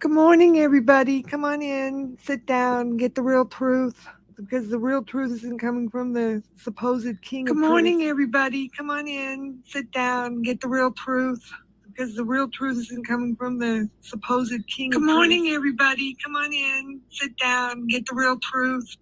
Good morning, everybody. Come on in, sit down, get the real truth. Because the real truth isn't coming from the supposed king of Good truth. morning, everybody. Come on in, sit down, get the real truth. Because the real truth isn't coming from the supposed king Good of truth. morning, everybody. Come on in, sit down, get the real truth.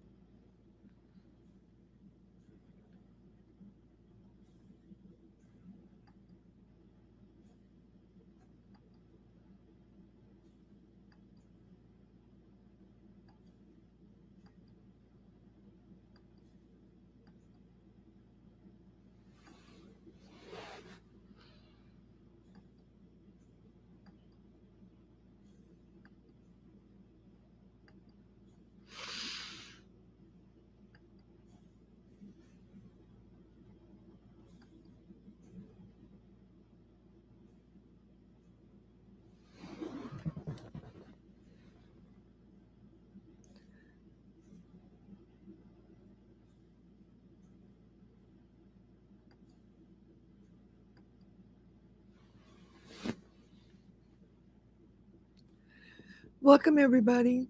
Welcome, everybody.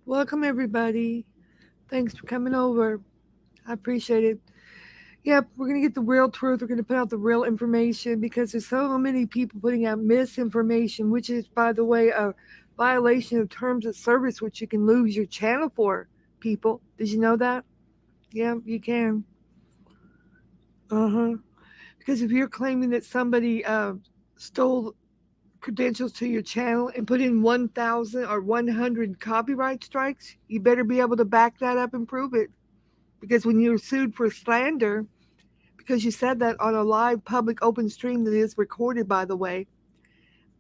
Welcome, everybody. Thanks for coming over. I appreciate it. Yep, we're going to get the real truth. We're going to put out the real information because there's so many people putting out misinformation, which is, by the way, a violation of terms of service, which you can lose your channel for, people. Did you know that? Yeah, you can. Uh-huh. Because if you're claiming that somebody stole credentials to your channel and put in 1,000 or 100 copyright strikes, you better be able to back that up and prove it. Because when you're sued for slander, because you said that on a live public open stream that is recorded, by the way,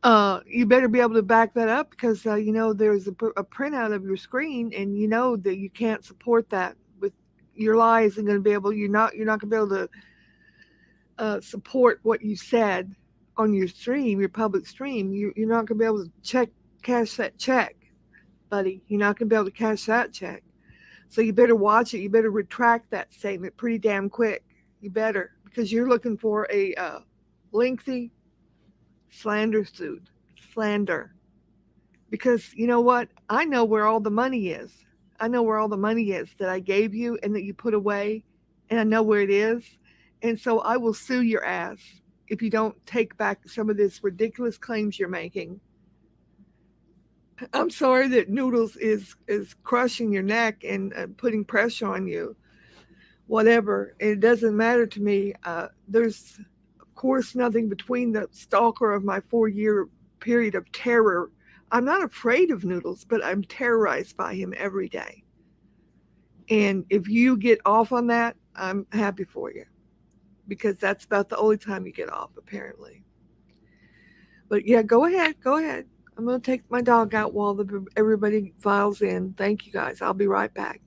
you better be able to back that up because there's a printout of your screen, and you know that you can't support that with your lie isn't going to be able. You're not going to be able to support what you said on your stream, your public stream. You're not going to be able to cash that check, buddy. You're not going to be able to cash that check. So you better watch it. You better retract that statement pretty damn quick. You better, because you're looking for a lengthy slander suit. Slander. Because you know what? I know where all the money is. I know where all the money is that I gave you and that you put away, and I know where it is. And so I will sue your ass if you don't take back some of this ridiculous claims you're making. I'm sorry that Noodles is crushing your neck and putting pressure on you. Whatever, it doesn't matter to me. There's, of course, nothing between the stalker of my 4 year period of terror. I'm not afraid of Noodles, but I'm terrorized by him every day. And if you get off on that, I'm happy for you because that's about the only time you get off, apparently. But yeah, go ahead. Go ahead. I'm going to take my dog out while everybody files in. Thank you guys. I'll be right back.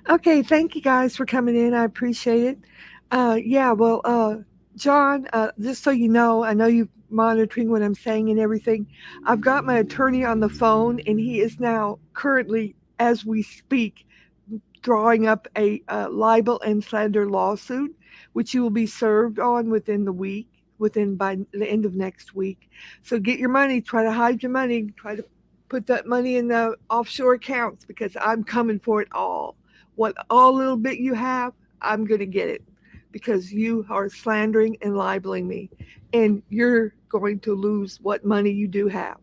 Okay, thank you guys for coming in. I appreciate it. Yeah, well, John, just so you know, I know you're monitoring what I'm saying and everything. I've got my attorney on the phone, and he is now currently, as we speak, drawing up a libel and slander lawsuit, which you will be served on within the week, within by the end of next week. So get your money, try to hide your money, try to put that money in the offshore accounts because I'm coming for it all. What all little bit you have, I'm going to get it because you are slandering and libeling me. And you're going to lose what money you do have.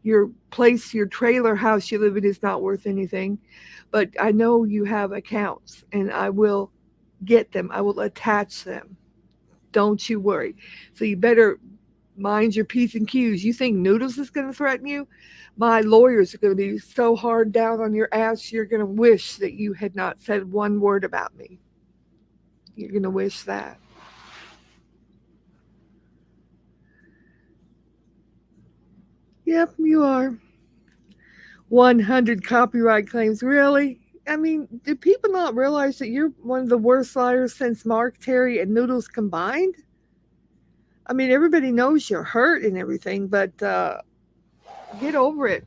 Your place, your trailer house you live in is not worth anything, but I know you have accounts and I will get them. I will attach them. Don't you worry. So you better mind your P's and Q's. You think Noodles is going to threaten you? My lawyers are going to be so hard down on your ass, you're going to wish that you had not said one word about me. You're going to wish that. Yep, you are. 100 copyright claims. Really? I mean, do people not realize that you're one of the worst liars since Mark, Terry, and Noodles combined? I mean, everybody knows you're hurt and everything, but get over it.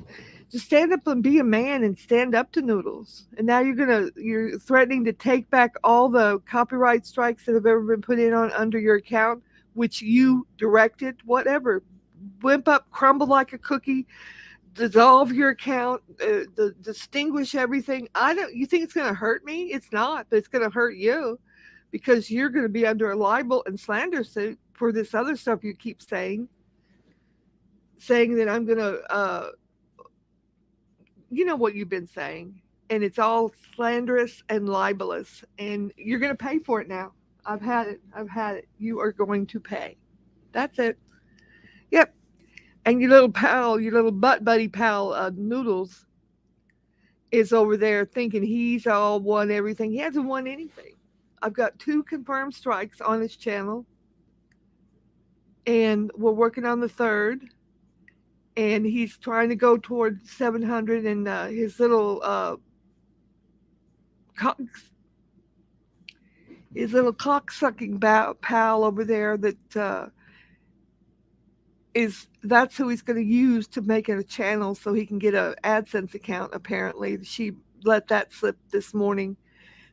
Just stand up and be a man and stand up to Noodles. And now you're threatening to take back all the copyright strikes that have ever been put in on under your account, which you directed. Whatever, wimp up, crumble like a cookie, dissolve your account, distinguish everything. I don't. You think it's going to hurt me? It's not, but it's going to hurt you because you're going to be under a libel and slander suit for this other stuff you keep saying that I'm going to. You know what you've been saying, and it's all slanderous and libelous, and you're going to pay for it now. I've had it. I've had it. You are going to pay. That's it. Yep. And your little pal, your little butt buddy pal, Noodles, is over there thinking he's all won everything. He hasn't won anything. I've got 2 confirmed strikes on his channel, and we're working on the third. And he's trying to go toward 700, and his little cocksucking pal over there that that's who he's going to use to make it a channel so he can get a AdSense account. Apparently, she let that slip this morning.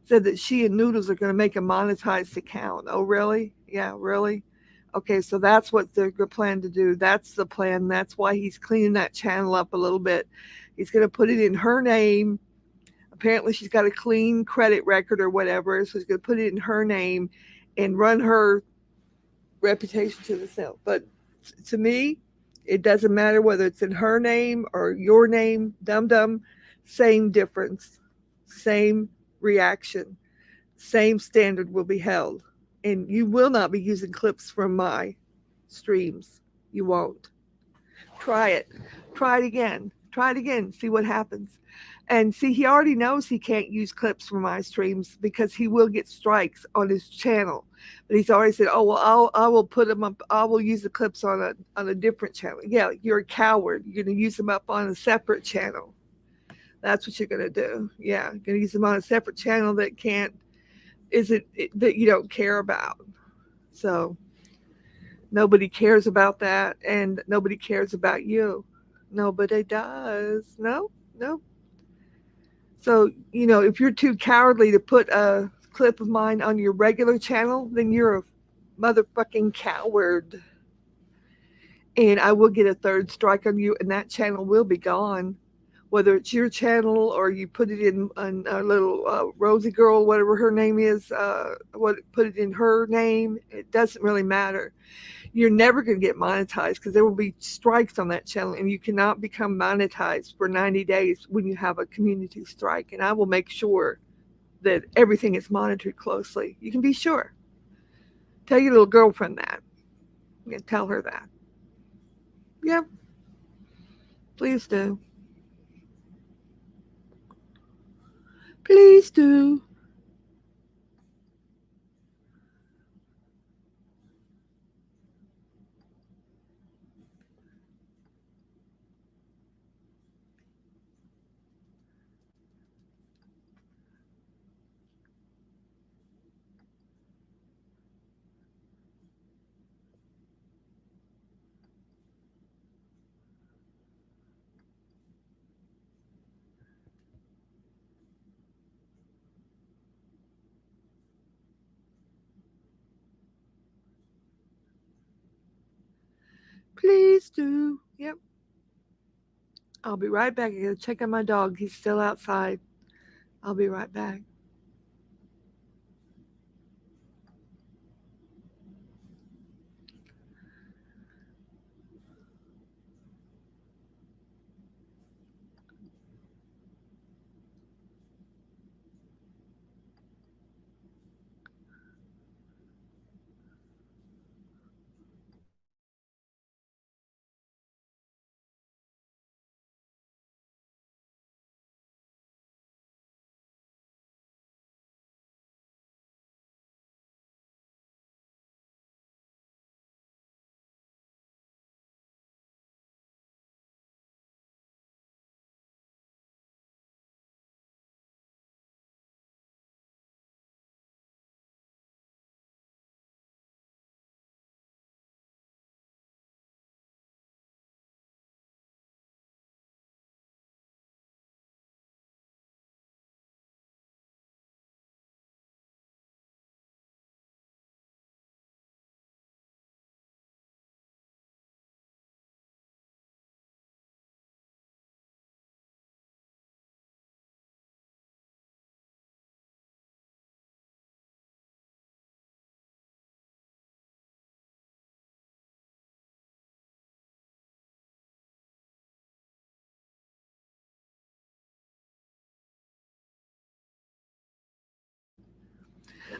Said that she and Noodles are going to make a monetized account. Oh, really? Yeah, really? Okay, so that's what they're going to plan to do. That's the plan. That's why he's cleaning that channel up a little bit. He's going to put it in her name. Apparently, she's got a clean credit record or whatever. So he's going to put it in her name and run her reputation to the hill. But to me, it doesn't matter whether it's in her name or your name, dum dum, same difference, same reaction, same standard will be held. And you will not be using clips from my streams. You won't. Try it. Try it again. Try it again. See what happens. And see, he already knows he can't use clips from my streams because he will get strikes on his channel. But he's already said, "Oh well, I will put them up. I will use the clips on a different channel." Yeah, you're a coward. You're going to use them up on a separate channel. That's what you're going to do. Yeah, you're going to use them on a separate channel that can't isn't that you don't care about. So nobody cares about that, and nobody cares about you. Nobody does. No, no. So, if you're too cowardly to put a clip of mine on your regular channel, then you're a motherfucking coward. And I will get a third strike on you, and that channel will be gone. Whether it's your channel or you put it in on a little Rosie girl, whatever her name is, put it in her name, it doesn't really matter. You're never going to get monetized because there will be strikes on that channel, and you cannot become monetized for 90 days when you have a community strike. And I will make sure that everything is monitored closely. You can be sure. Tell your little girlfriend that. Yeah, tell her that. Yeah, please do. Please do. Please do. Yep. I'll be right back. I gotta check on my dog. He's still outside. I'll be right back.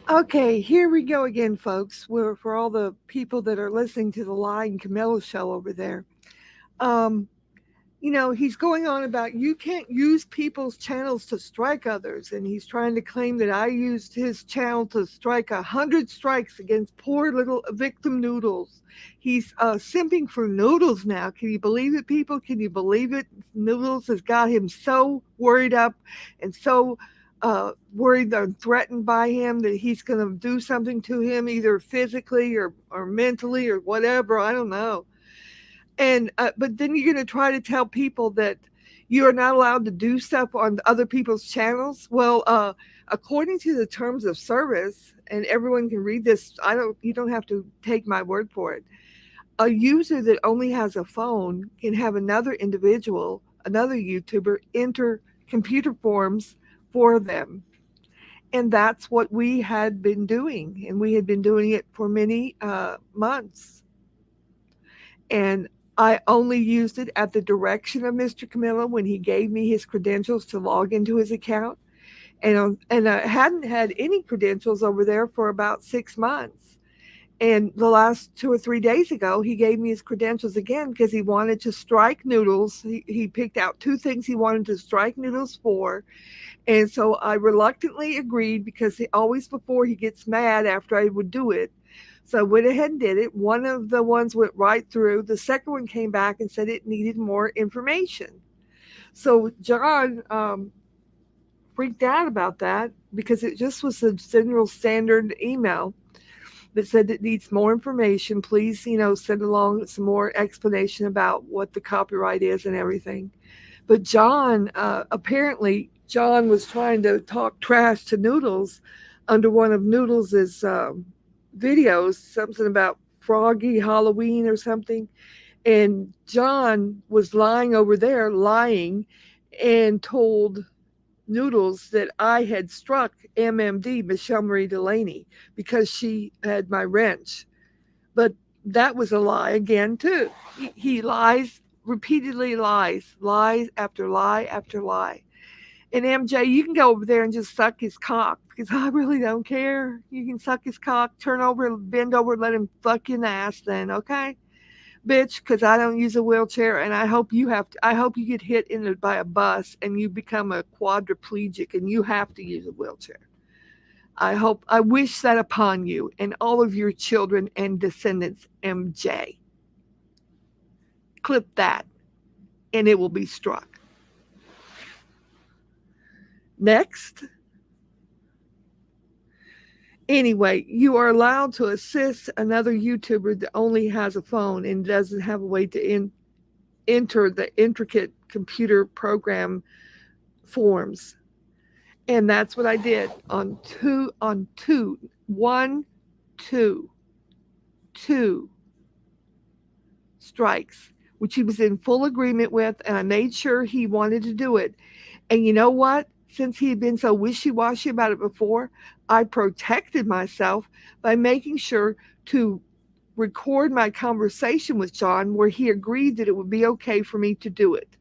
Okay, here we go again, folks. We're for all the people that are listening to the Lie and Camilla show over there. Um, he's going on about you can't use people's channels to strike others, and he's trying to claim that I used his channel to strike 100 strikes against poor little victim Noodles. He's simping for Noodles now. Can you believe it, people? Can you believe it? Noodles has got him so worried up and so worried or threatened by him that he's going to do something to him, either physically or mentally or whatever. I don't know. And but then you're going to try to tell people that you are not allowed to do stuff on other people's channels. Well, according to the terms of service, and everyone can read this, you don't have to take my word for it. A user that only has a phone can have another individual, another YouTuber, enter computer forms for them. And that's what we had been doing. And we had been doing it for many months. And I only used it at the direction of Mr. Camilla when he gave me his credentials to log into his account. And I hadn't had any credentials over there for about 6 months. And the last 2 or 3 days ago, he gave me his credentials again because he wanted to strike Noodles. He picked out 2 things he wanted to strike Noodles for. And so I reluctantly agreed because always before he gets mad after I would do it. So I went ahead and did it. One of the ones went right through. The second one came back and said it needed more information. So John freaked out about that because it just was a general standard email that said it needs more information. Please, send along some more explanation about what the copyright is and everything. But John, apparently, John was trying to talk trash to Noodles under one of Noodles's videos, something about Froggy Halloween or something. And John was lying over there, lying, and told Noodles that I had struck MMD, Michelle Marie Delaney, because she had my wrench. But that was a lie again, too. He lies, repeatedly lies after lie after lie. And MJ, you can go over there and just suck his cock because I really don't care. You can suck his cock, turn over, bend over, let him fuck you in the ass then, okay? Bitch, because I don't use a wheelchair and I hope I hope you get hit by a bus and you become a quadriplegic and you have to use a wheelchair. I wish that upon you and all of your children and descendants, MJ. Clip that and it will be struck. Next. Anyway, you are allowed to assist another YouTuber that only has a phone and doesn't have a way to enter the intricate computer program forms. And that's what I did on two strikes. strikes, which he was in full agreement with, and I made sure he wanted to do it. And you know what? Since he had been so wishy washy about it before, I protected myself by making sure to record my conversation with John where he agreed that it would be okay for me to do it.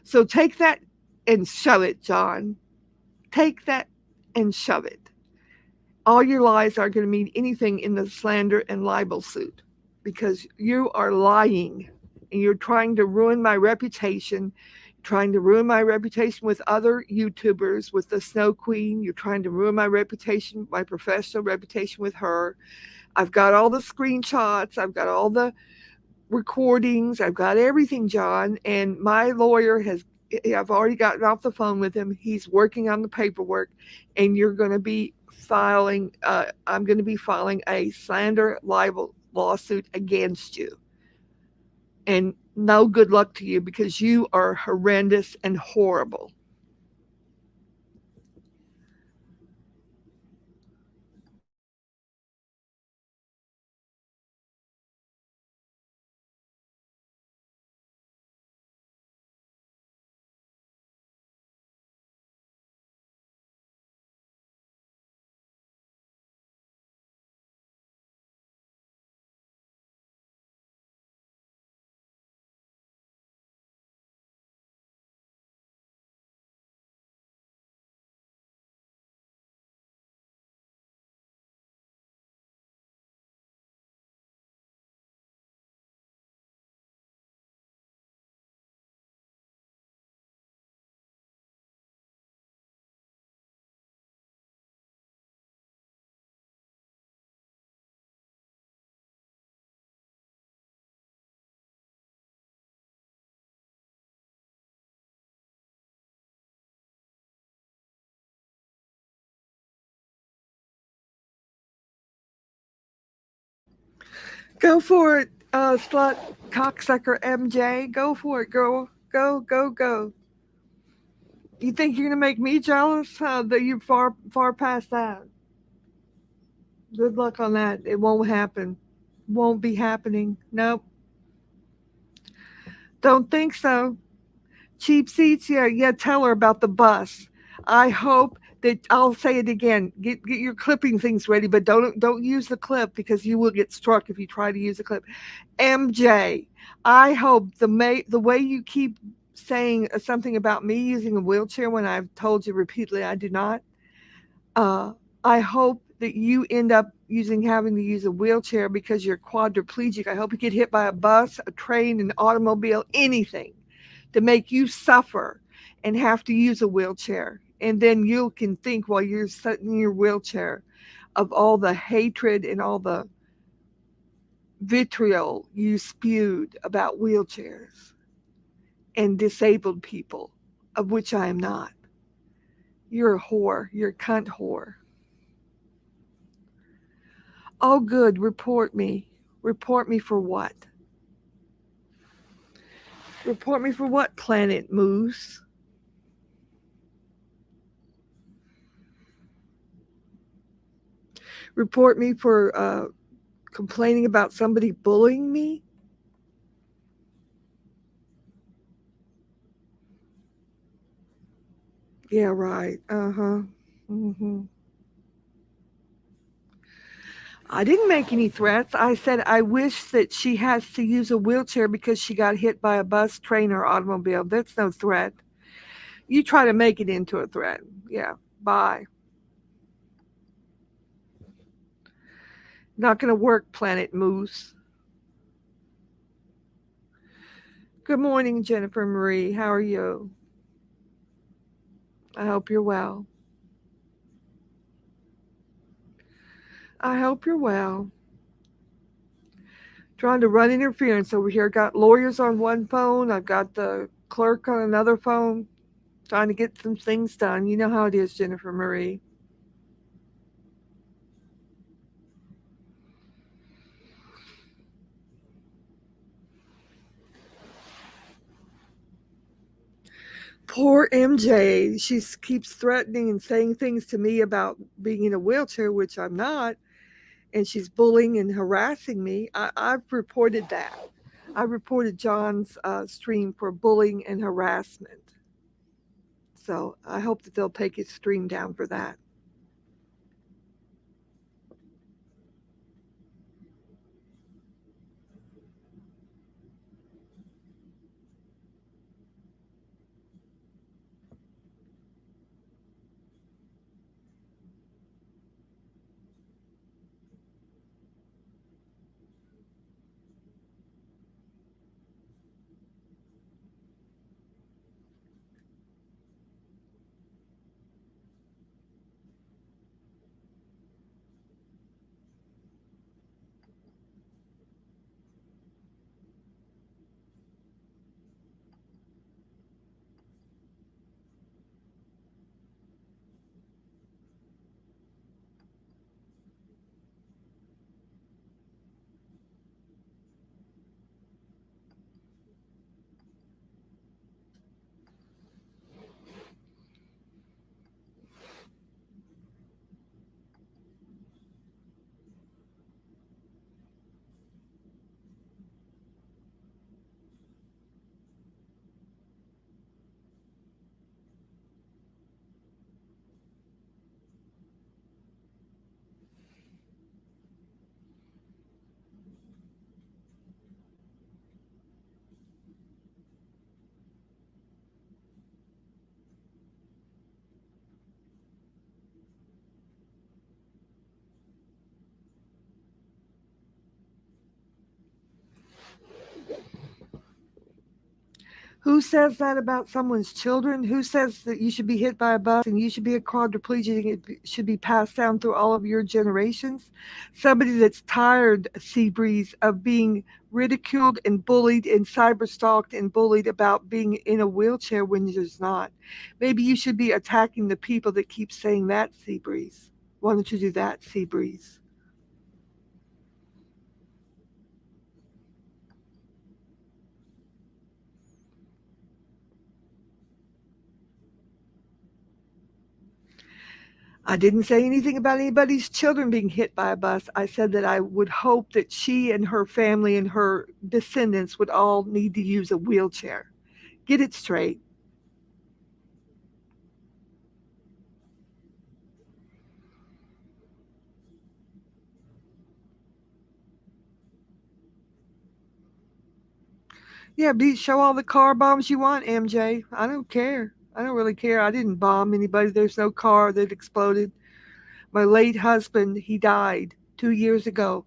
So take that and shove it, John. Take that and shove it. All your lies aren't going to mean anything in the slander and libel suit because you are lying and you're trying to ruin my reputation, trying to ruin my reputation with other YouTubers, with the Snow Queen. You're trying to ruin my reputation, my professional reputation with her. I've got all the screenshots, I've got all the recordings, I've got everything, John. And my lawyer has, I've already gotten off the phone with him. He's working on the paperwork, and you're going to be filing, I'm going to be filing a slander libel lawsuit against you. And no good luck to you because you are horrendous and horrible. Go for it, slut cocksucker MJ. Go for it, girl. Go, go, go. You think you're gonna make me jealous? That you're far past that. Good luck on that. It won't happen. Won't be happening. Nope. Don't think so. Cheap seats. Yeah. Tell her about the bus. I hope that I'll say it again. Get your clipping things ready, but don't use the clip because you will get struck if you try to use the clip. MJ, I hope the way you keep saying something about me using a wheelchair when I've told you repeatedly I do not. I hope that you end up having to use a wheelchair because you're quadriplegic. I hope you get hit by a bus, a train, an automobile, anything to make you suffer and have to use a wheelchair. And then you can think while you're sitting in your wheelchair of all the hatred and all the vitriol you spewed about wheelchairs and disabled people, of which I am not. You're a whore. You're a cunt whore. Oh, good. Report me. Report me for what? Report me for what, Planet Moose? Report me for complaining about somebody bullying me? Yeah, right. Uh-huh. Mm-hmm. I didn't make any threats. I said I wish that she has to use a wheelchair because she got hit by a bus, train, or automobile. That's no threat. You try to make it into a threat. Yeah, bye. Not going to work, Planet Moose. Good morning, Jennifer Marie. How are you? I hope you're well. I hope you're well. Trying to run interference over here. Got lawyers on one phone. I've got the clerk on another phone. Trying to get some things done. You know how it is, Jennifer Marie. Poor MJ. She keeps threatening and saying things to me about being in a wheelchair, which I'm not. And she's bullying and harassing me. I've reported that. I reported John's stream for bullying and harassment. So I hope that they'll take his stream down for that. Who says that about someone's children? Who says that you should be hit by a bus and you should be a quadriplegic and it should be passed down through all of your generations? Somebody that's tired, Seabreeze, of being ridiculed and bullied and cyber stalked and bullied about being in a wheelchair when there's not. Maybe you should be attacking the people that keep saying that, Seabreeze. Why don't you do that, Seabreeze? I didn't say anything about anybody's children being hit by a bus. I said that I would hope that she and her family and her descendants would all need to use a wheelchair. Get it straight. Yeah, show all the car bombs you want, MJ. I don't care. I don't really care. I didn't bomb anybody. There's no car that exploded. My late husband, he died 2 years ago.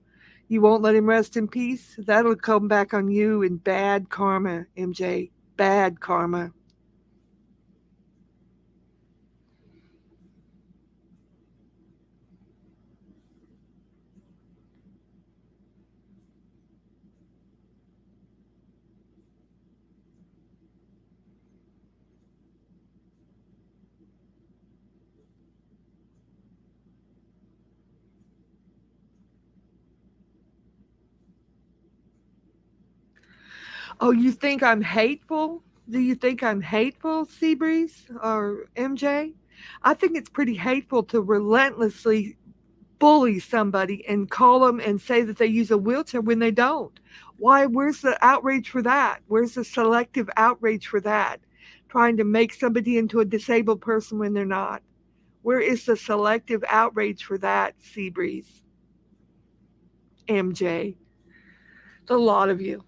You won't let him rest in peace? That'll come back on you in bad karma, MJ. Bad karma. Oh, you think I'm hateful? Do you think I'm hateful, Seabreeze or MJ? I think it's pretty hateful to relentlessly bully somebody and call them and say that they use a wheelchair when they don't. Why? Where's the outrage for that? Where's the selective outrage for that? Trying to make somebody into a disabled person when they're not. Where is the selective outrage for that, Seabreeze, MJ? A lot of you.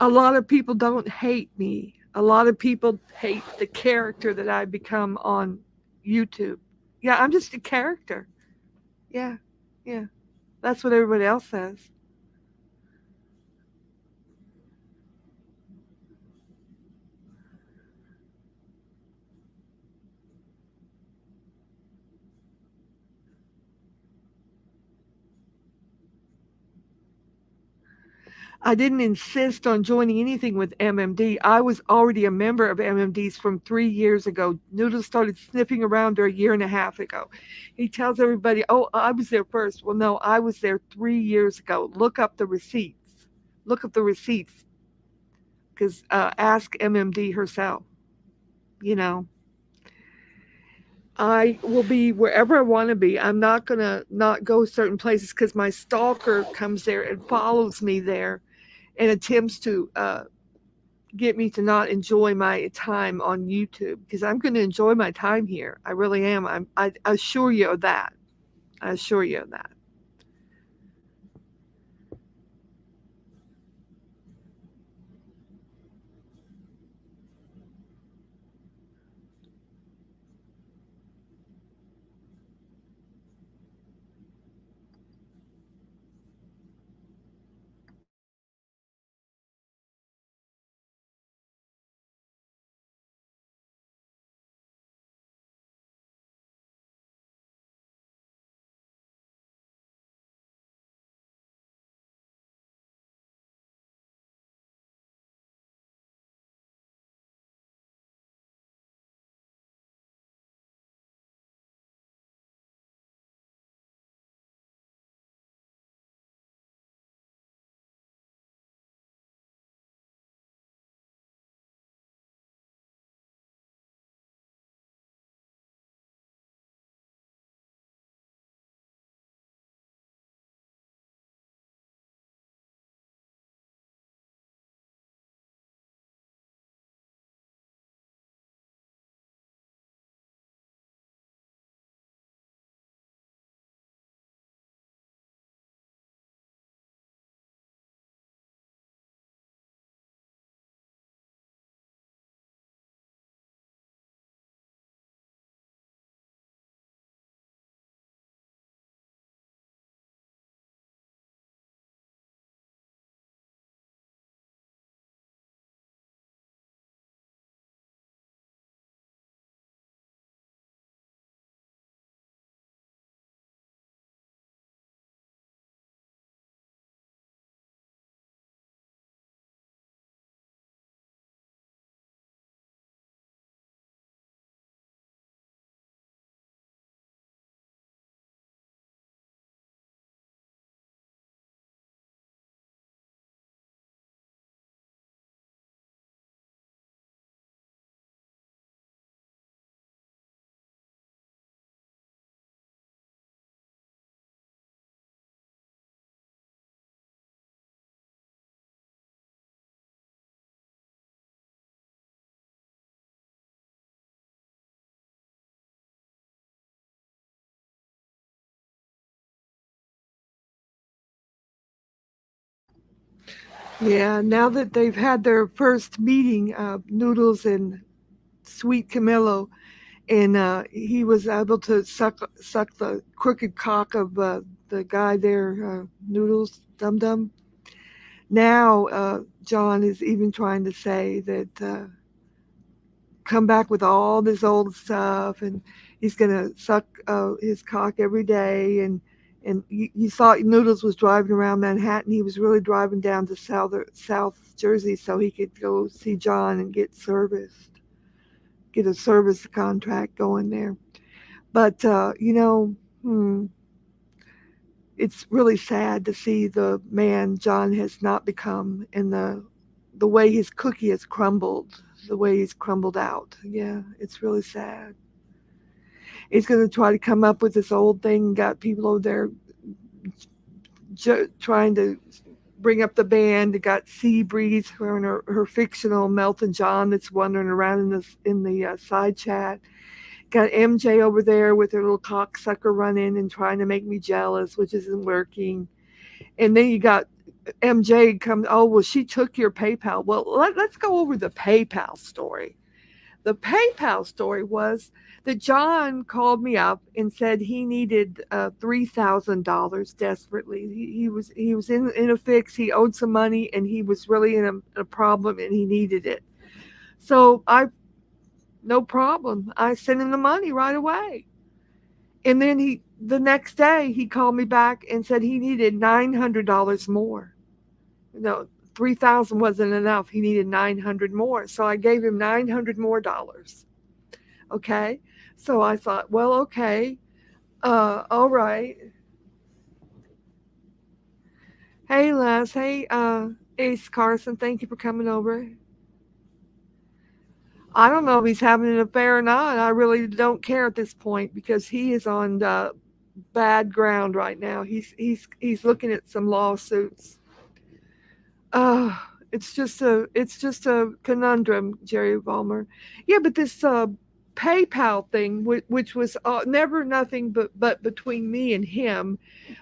A lot of people don't hate me. A lot of people hate the character that I've become on YouTube. Yeah, I'm just a character. Yeah, yeah. That's what everybody else says. I didn't insist on joining anything with MMD. I was already a member of MMD's from 3 years ago. Noodles started sniffing around there a year and a half ago. He tells everybody, oh, I was there first. Well, no, I was there 3 years ago. Look up the receipts. Look up the receipts because ask MMD herself. You know, I will be wherever I want to be. I'm not going to not go certain places because my stalker comes there and follows me there and attempts to get me to not enjoy my time on YouTube because I'm going to enjoy my time here. I really am. I assure you of that. I assure you of that. Yeah, now that they've had their first meeting, Noodles and Sweet Camillo, and he was able to suck the crooked cock of the guy there, Noodles Dum Dum. Now John is even trying to say that come back with all this old stuff, and he's gonna suck his cock every day. And you saw Noodles was driving around Manhattan. He was really driving down to South Jersey so he could go see John and get a service contract going there. But it's really sad to see the man John has not become, and the way his cookie has crumbled, the way he's crumbled out. Yeah, it's really sad. He's going to try to come up with this old thing. Got people over there trying to bring up the band. Got Sea Breeze, her fictional Melton John that's wandering around in the side chat. Got MJ over there with her little cocksucker running and trying to make me jealous, which isn't working. And then you got MJ come. Oh well, she took your PayPal. Well, let's go over the PayPal story. The PayPal story was that John called me up and said he needed $3,000 desperately. He was in a fix. He owed some money and he was really in a problem and he needed it. So I no problem. I sent him the money right away. And then the next day he called me back and said he needed $900 more. No, 3,000 wasn't enough. He needed 900 more. So I gave him 900 more dollars. Okay. So I thought, well, okay. All right. Hey, Les. Hey, Ace Carson. Thank you for coming over. I don't know if he's having an affair or not. I really don't care at this point because he is on bad ground right now. He's looking at some lawsuits. Uh, it's just a conundrum, Jerry Vollmer. Yeah, but this PayPal thing, which was never nothing but between me and him,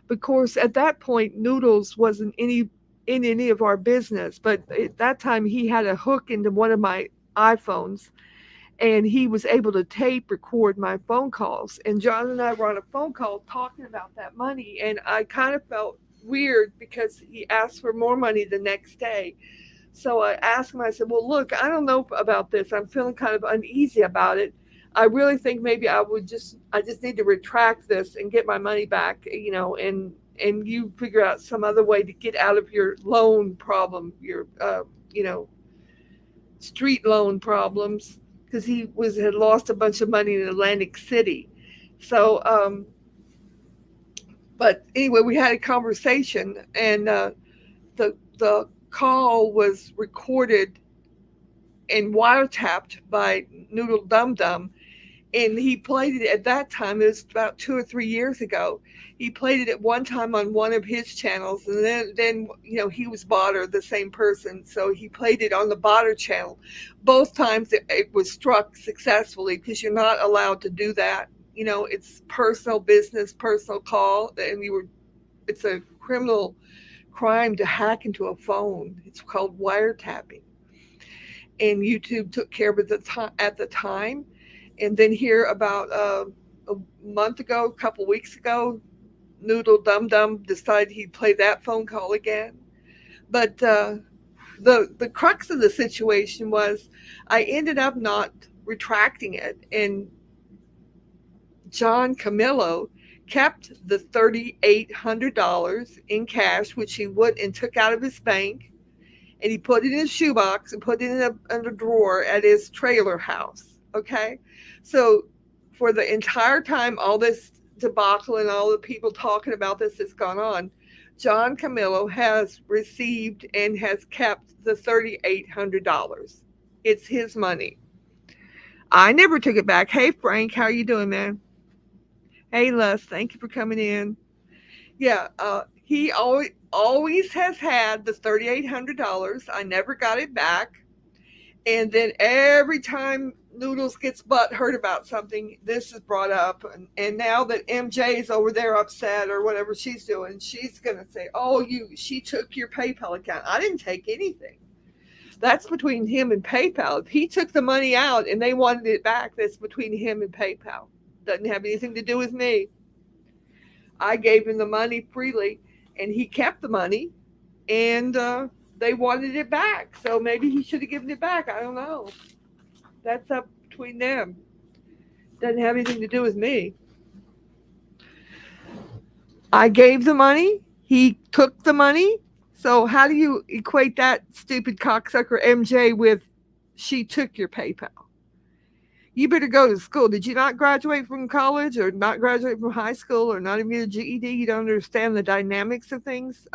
because at that point Noodles wasn't in any of our business. But at that time he had a hook into one of my iPhones, and he was able to tape record my phone calls. And John and I were on a phone call talking about that money, and I kind of felt weird because he asked for more money the next day. So I asked him, I said, well, look, I don't know about this. I'm feeling kind of uneasy about it. I really think maybe I just need to retract this and get my money back, and you figure out some other way to get out of your loan problem, your, you know, street loan problems, because had lost a bunch of money in Atlantic City. So, but anyway, we had a conversation, and the call was recorded and wiretapped by Noodle Dum Dum, and he played it at that time. It was about 2 or 3 years ago. He played it at one time on one of his channels, and then he was Botter, the same person, so he played it on the Botter channel. Both times it was struck successfully because you're not allowed to do that. It's personal business, personal call, and it's a criminal crime to hack into a phone. It's called wiretapping, and YouTube took care of it at the time. And then here about a month ago, a couple weeks ago, Noodle Dum Dum decided he'd play that phone call again. But the crux of the situation was I ended up not retracting it, and John Camillo kept the $3,800 in cash, which he would and took out of his bank, and he put it in his shoebox and put it in a drawer at his trailer house. Okay, so for the entire time all this debacle and all the people talking about this has gone on, John Camillo has received and has kept the $3,800. It's his money. I never took it back. Hey Frank, how you doing, man? Hey Les, thank you for coming in. Yeah, he always has had the $3,800. I never got it back. And then every time Noodles gets butt hurt about something, this is brought up. And now that MJ is over there upset or whatever she's doing, she's going to say, oh, she took your PayPal account. I didn't take anything. That's between him and PayPal. If he took the money out and they wanted it back, that's between him and PayPal. Doesn't have anything to do with me. I gave him the money freely, and he kept the money, and they wanted it back. So maybe he should have given it back. I don't know. That's up between them. Doesn't have anything to do with me. I gave the money. He took the money. So how do you equate that stupid cocksucker MJ with she took your PayPal? You better go to school. Did you not graduate from college or not graduate from high school or not even get a GED? You don't understand the dynamics of things.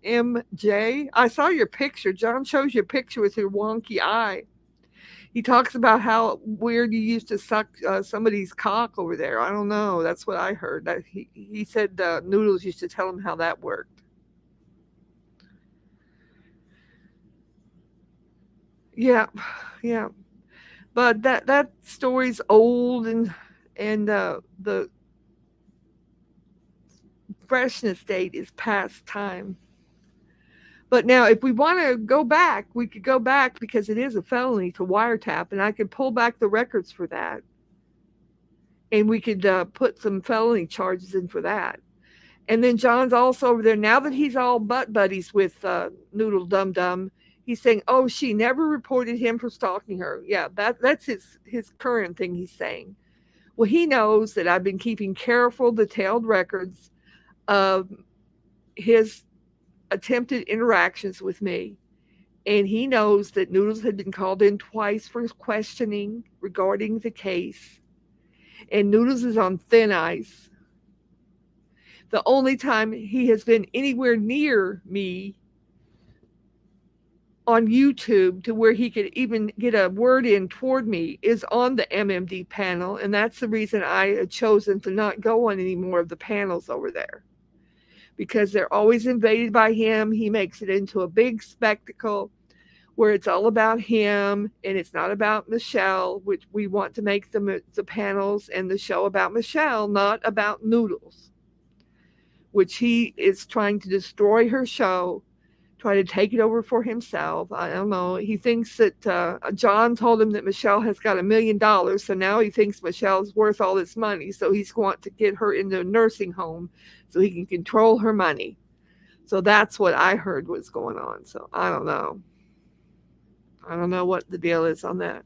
MJ, I saw your picture. John shows you a picture with your wonky eye. He talks about how weird you used to suck somebody's cock over there. I don't know. That's what I heard. That he said Noodles used to tell him how that worked. Yeah, yeah. But that story's old, and the freshness date is past time. But now, if we want to go back, we could go back because it is a felony to wiretap, and I could pull back the records for that, and we could put some felony charges in for that. And then John's also over there now that he's all butt buddies with Noodle Dum Dum. He's saying, "Oh, she never reported him for stalking her." Yeah, that's his current thing he's saying. Well, he knows that I've been keeping careful, detailed records of his attempted interactions with me. And he knows that Noodles had been called in twice for questioning regarding the case. And Noodles is on thin ice. The only time he has been anywhere near me on YouTube to where he could even get a word in toward me is on the MMD panel. And that's the reason I had chosen to not go on any more of the panels over there, because they're always invaded by him. He makes it into a big spectacle where it's all about him and it's not about Michelle, which we want to make the panels and the show about Michelle, not about Noodles, which he is trying to destroy her show, try to take it over for himself. I don't know. He thinks that John told him that Michelle has got $1 million. So now he thinks Michelle's worth all this money. So he's going to get her into a nursing home so he can control her money. So that's what I heard was going on. So I don't know. I don't know what the deal is on that.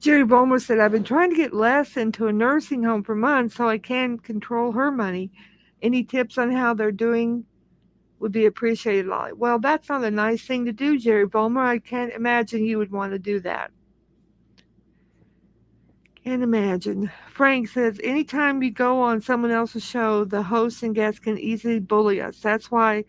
Jerry Vollmer said, I've been trying to get Les into a nursing home for months so I can control her money. Any tips on how they're doing would be appreciated, Lolly. Well, that's not a nice thing to do, Jerry Vollmer. I can't imagine you would want to do that. Can't imagine. Frank says, anytime you go on someone else's show, the hosts and guests can easily bully us. That's why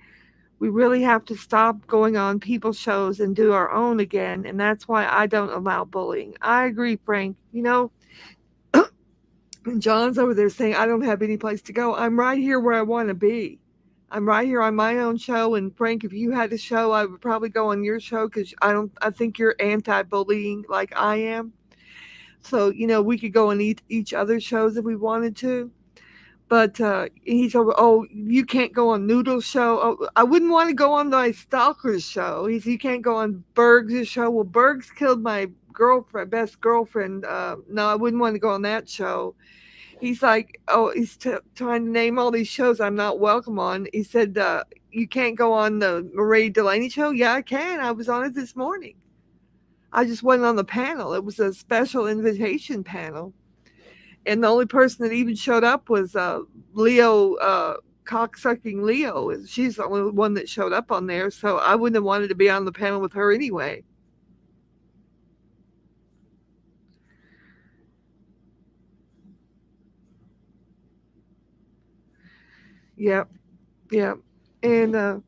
we really have to stop going on people's shows and do our own again. And that's why I don't allow bullying. I agree, Frank. You know, John's over there saying, I don't have any place to go. I'm right here where I want to be. I'm right here on my own show. And Frank, if you had a show, I would probably go on your show because I think you're anti-bullying like I am. So, you know, we could go on each other's shows if we wanted to. But he's over, oh, you can't go on Noodle's show. Oh, I wouldn't want to go on my stalker's show. You can't go on Berg's show. Well, Berg's killed my best girlfriend. No, I wouldn't want to go on that show. He's like, oh, he's trying to name all these shows I'm not welcome on. He said, you can't go on the Marie Delaney show? Yeah, I can. I was on it this morning. I just wasn't on the panel. It was a special invitation panel. And the only person that even showed up was Leo, cocksucking Leo. She's the only one that showed up on there. So I wouldn't have wanted to be on the panel with her anyway. Yep. Yep. And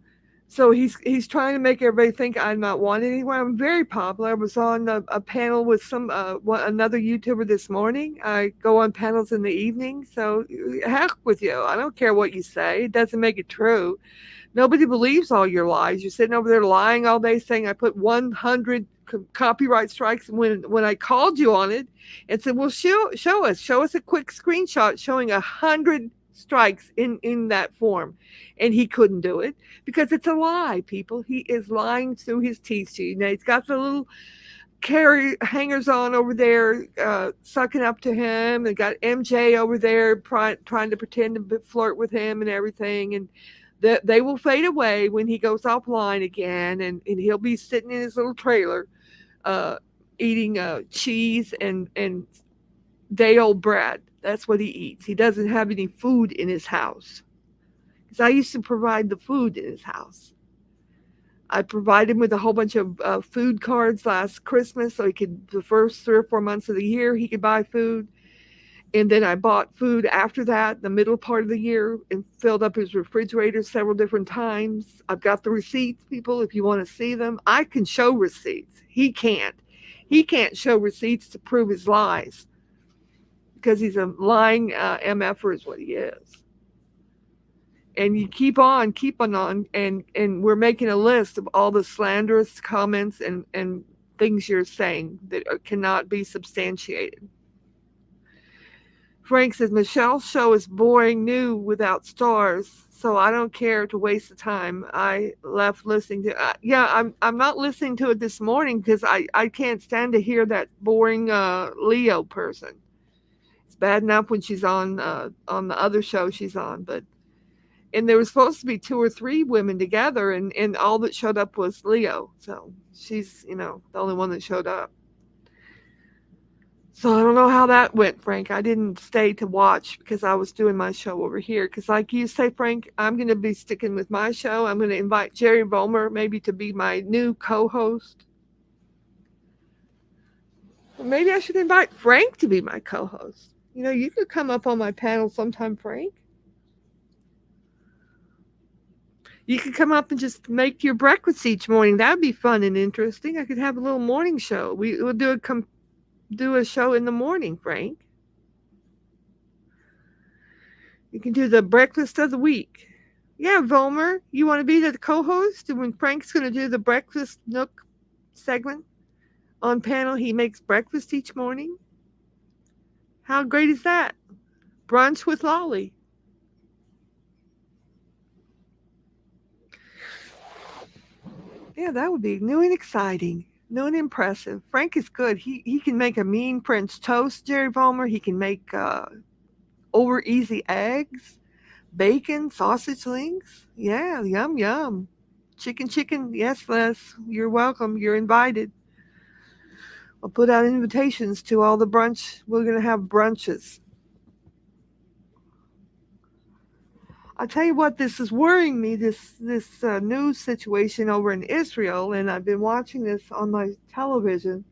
so he's trying to make everybody think I'm not wanted anywhere. I'm very popular. I was on a panel with another YouTuber this morning. I go on panels in the evening. So heck with you. I don't care what you say. It doesn't make it true. Nobody believes all your lies. You're sitting over there lying all day saying I put 100 copyright strikes when I called you on it and said, well, show us a quick screenshot showing 100 strikes in that form. And he couldn't do it because it's a lie, people. He is lying through his teeth to you. Now he's got the little hangers on over there sucking up to him, and got MJ over there trying to pretend to flirt with him and everything, and they will fade away when he goes offline again, and he'll be sitting in his little trailer eating cheese and day old bread. That's what he eats. He doesn't have any food in his house. Because I used to provide the food in his house. I provided him with a whole bunch of food cards last Christmas so he could, the first 3 or 4 months of the year, he could buy food. And then I bought food after that, the middle part of the year, and filled up his refrigerator several different times. I've got the receipts, people, if you want to see them. I can show receipts. He can't. He can't show receipts to prove his lies. Because he's a lying MFer is what he is. And you keep on, and we're making a list of all the slanderous comments and things you're saying that cannot be substantiated. Frank says, Michelle's show is boring, new, without stars, so I don't care to waste the time. I left listening to I'm not listening to it this morning because I can't stand to hear that boring Leo person. It's bad enough when she's on the other show she's on, and there was supposed to be 2 or 3 women together, and all that showed up was Leo. So she's, the only one that showed up. So I don't know how that went, Frank. I didn't stay to watch because I was doing my show over here. Because like you say, Frank, I'm going to be sticking with my show. I'm going to invite Jerry Vollmer maybe to be my new co-host. Or maybe I should invite Frank to be my co-host. You could come up on my panel sometime, Frank. You could come up and just make your breakfast each morning. That would be fun and interesting. I could have a little morning show. We'll do a show in the morning, Frank. You can do the breakfast of the week. Yeah, Vollmer, you want to be the co-host? And when Frank's going to do the breakfast nook segment on panel, he makes breakfast each morning. How great is that? Brunch with Lolly. Yeah, that would be new and exciting. New and impressive. Frank is good. He can make a mean French toast, Jerry Vollmer. He can make over easy eggs, bacon, sausage links. Yeah, yum, yum. Chicken. Yes, Les, you're welcome. You're invited. I'll put out invitations to all the brunch. We're going to have brunches. I'll tell you what, this is worrying me, this news situation over in Israel, and I've been watching this on my television.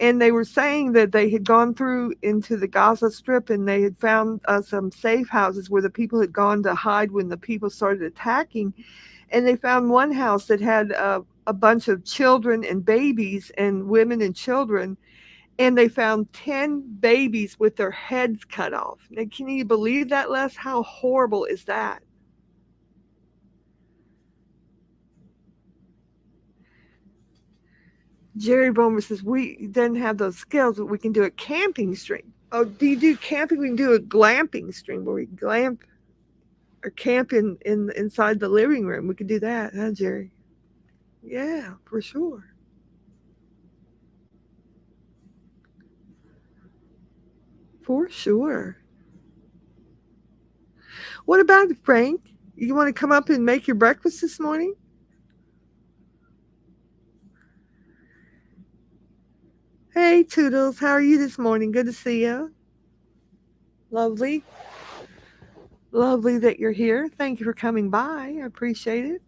And they were saying that they had gone through into the Gaza Strip and they had found some safe houses where the people had gone to hide when the people started attacking. And they found one house that had a bunch of children and babies and women and children. And they found 10 babies with their heads cut off. Now, can you believe that, Les? How horrible is that? Jerry Bomer says, we didn't have those skills, but we can do a camping stream. Oh, do you do camping? We can do a glamping stream where we glamp or camp inside the living room. We could do that, huh, Jerry? Yeah, for sure. For sure. What about it, Frank? You want to come up and make your breakfast this morning? Hey, Toodles, how are you this morning? Good to see you. Lovely. Lovely that you're here. Thank you for coming by. I appreciate it.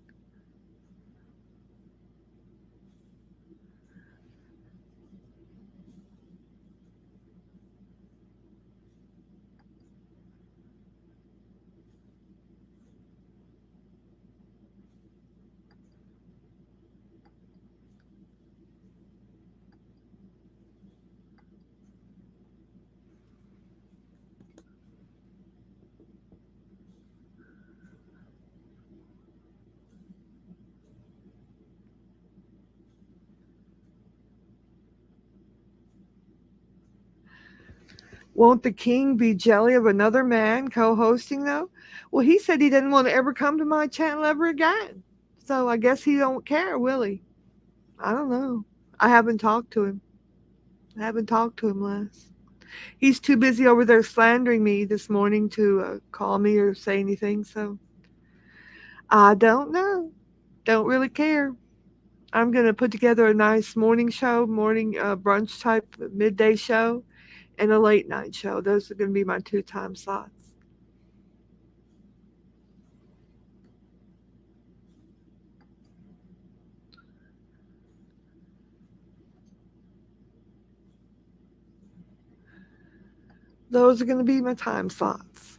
Won't the king be jelly of another man co-hosting though? Well, he said he didn't want to ever come to my channel ever again. So I guess he don't care, will he? I don't know. I haven't talked to him. I haven't talked to him, Les. He's too busy over there slandering me this morning to call me or say anything. So I don't know. Don't really care. I'm going to put together a nice morning show, morning brunch type midday show, and a late night show. Those are going to be my 2 time slots. Those are going to be my time slots.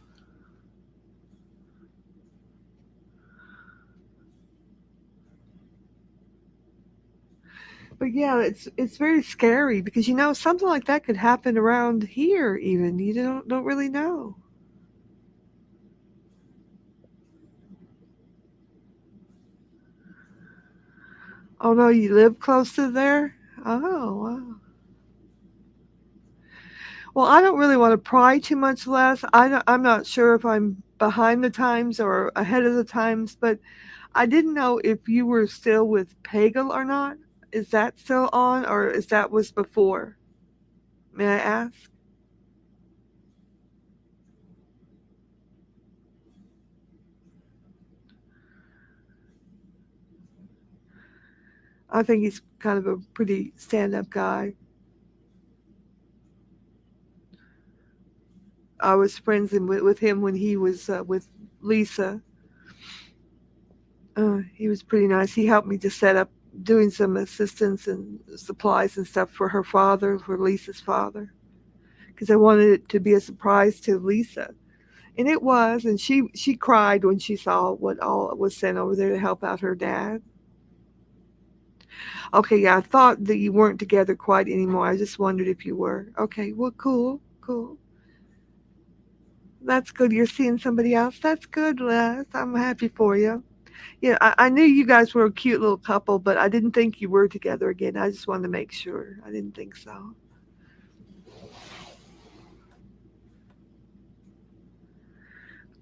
But yeah, it's very scary because something like that could happen around here even. You don't really know. Oh no, you live close to there? Oh wow. Well, I don't really want to pry too much less. I'm not sure if I'm behind the times or ahead of the times, but I didn't know if you were still with Pagel or not. Is that still on or is that was before? May I ask? I think he's kind of a pretty stand-up guy. I was friends with him when he was with Lisa. He was pretty nice. He helped me to set up doing some assistance and supplies and stuff for her father, for Lisa's father, because I wanted it to be a surprise to Lisa. And it was, and she cried when she saw what all was sent over there to help out her dad. Okay, yeah, I thought that you weren't together quite anymore. I just wondered if you were. Okay, well, cool, cool. That's good. You're seeing somebody else. That's good, Les. I'm happy for you. Yeah, I knew you guys were a cute little couple, but I didn't think you were together again. I just wanted to make sure. I didn't think so.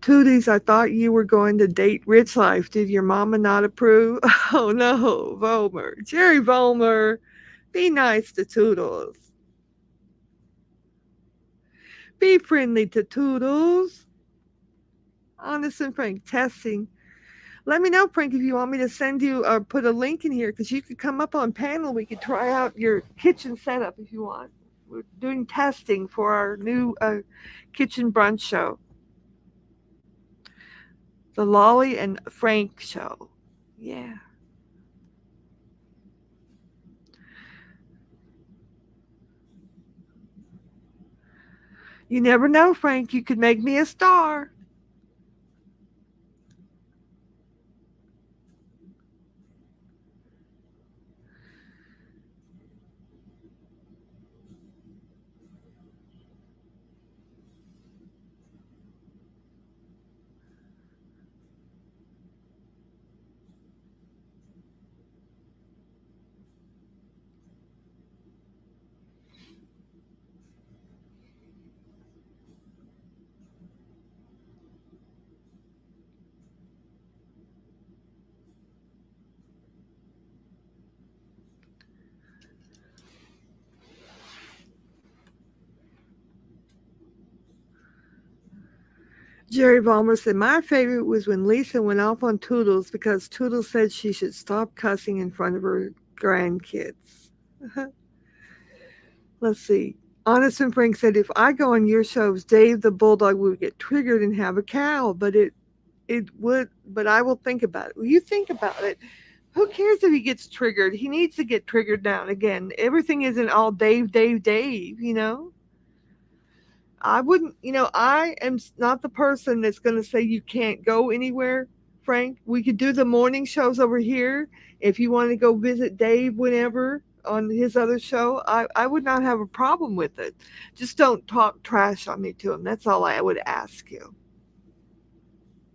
Tooties, I thought you were going to date Rich Life. Did your mama not approve? Oh no, Volmer. Jerry Volmer, be nice to Toodles. Be friendly to Toodles. Honest and frank testing. Let me know, Frank, if you want me to send you or put a link in here, because you could come up on panel. We could try out your kitchen setup if you want. We're doing testing for our new kitchen brunch show, the Lolly and Frank show. Yeah. You never know, Frank. You could make me a star. Jerry Balmer said, my favorite was when Lisa went off on Toodles because Toodles said she should stop cussing in front of her grandkids. Let's see. Honest and Frank said, if I go on your shows, Dave the Bulldog would get triggered and have a cow, but it would, but I will think about it. Well, you think about it. Who cares if he gets triggered? He needs to get triggered now and again. Everything isn't all Dave, Dave, Dave, you know? I wouldn't, I am not the person that's going to say you can't go anywhere, Frank. We could do the morning shows over here. If you want to go visit Dave whenever on his other show, I would not have a problem with it. Just don't talk trash on me to him. That's all I would ask you.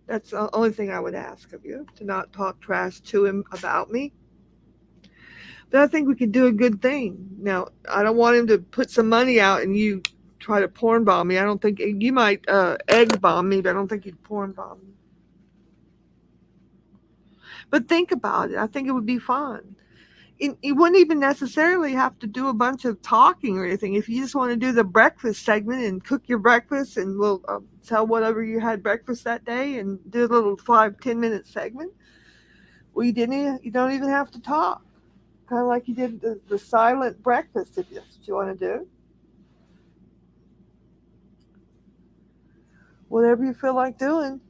That's the only thing I would ask of you, to not talk trash to him about me. But I think we could do a good thing. Now, I don't want him to put some money out and you try to porn bomb me. I don't think you might egg bomb me, but I don't think you'd porn bomb me. But think about it. I think it would be fun. You wouldn't even necessarily have to do a bunch of talking or anything. If you just want to do the breakfast segment and cook your breakfast, and we'll tell whatever you had breakfast that day, and do a little 5-10 minute segment. Well, you don't even have to talk. Kind of like you did the silent breakfast, if that's what you want to do. Whatever you feel like doing.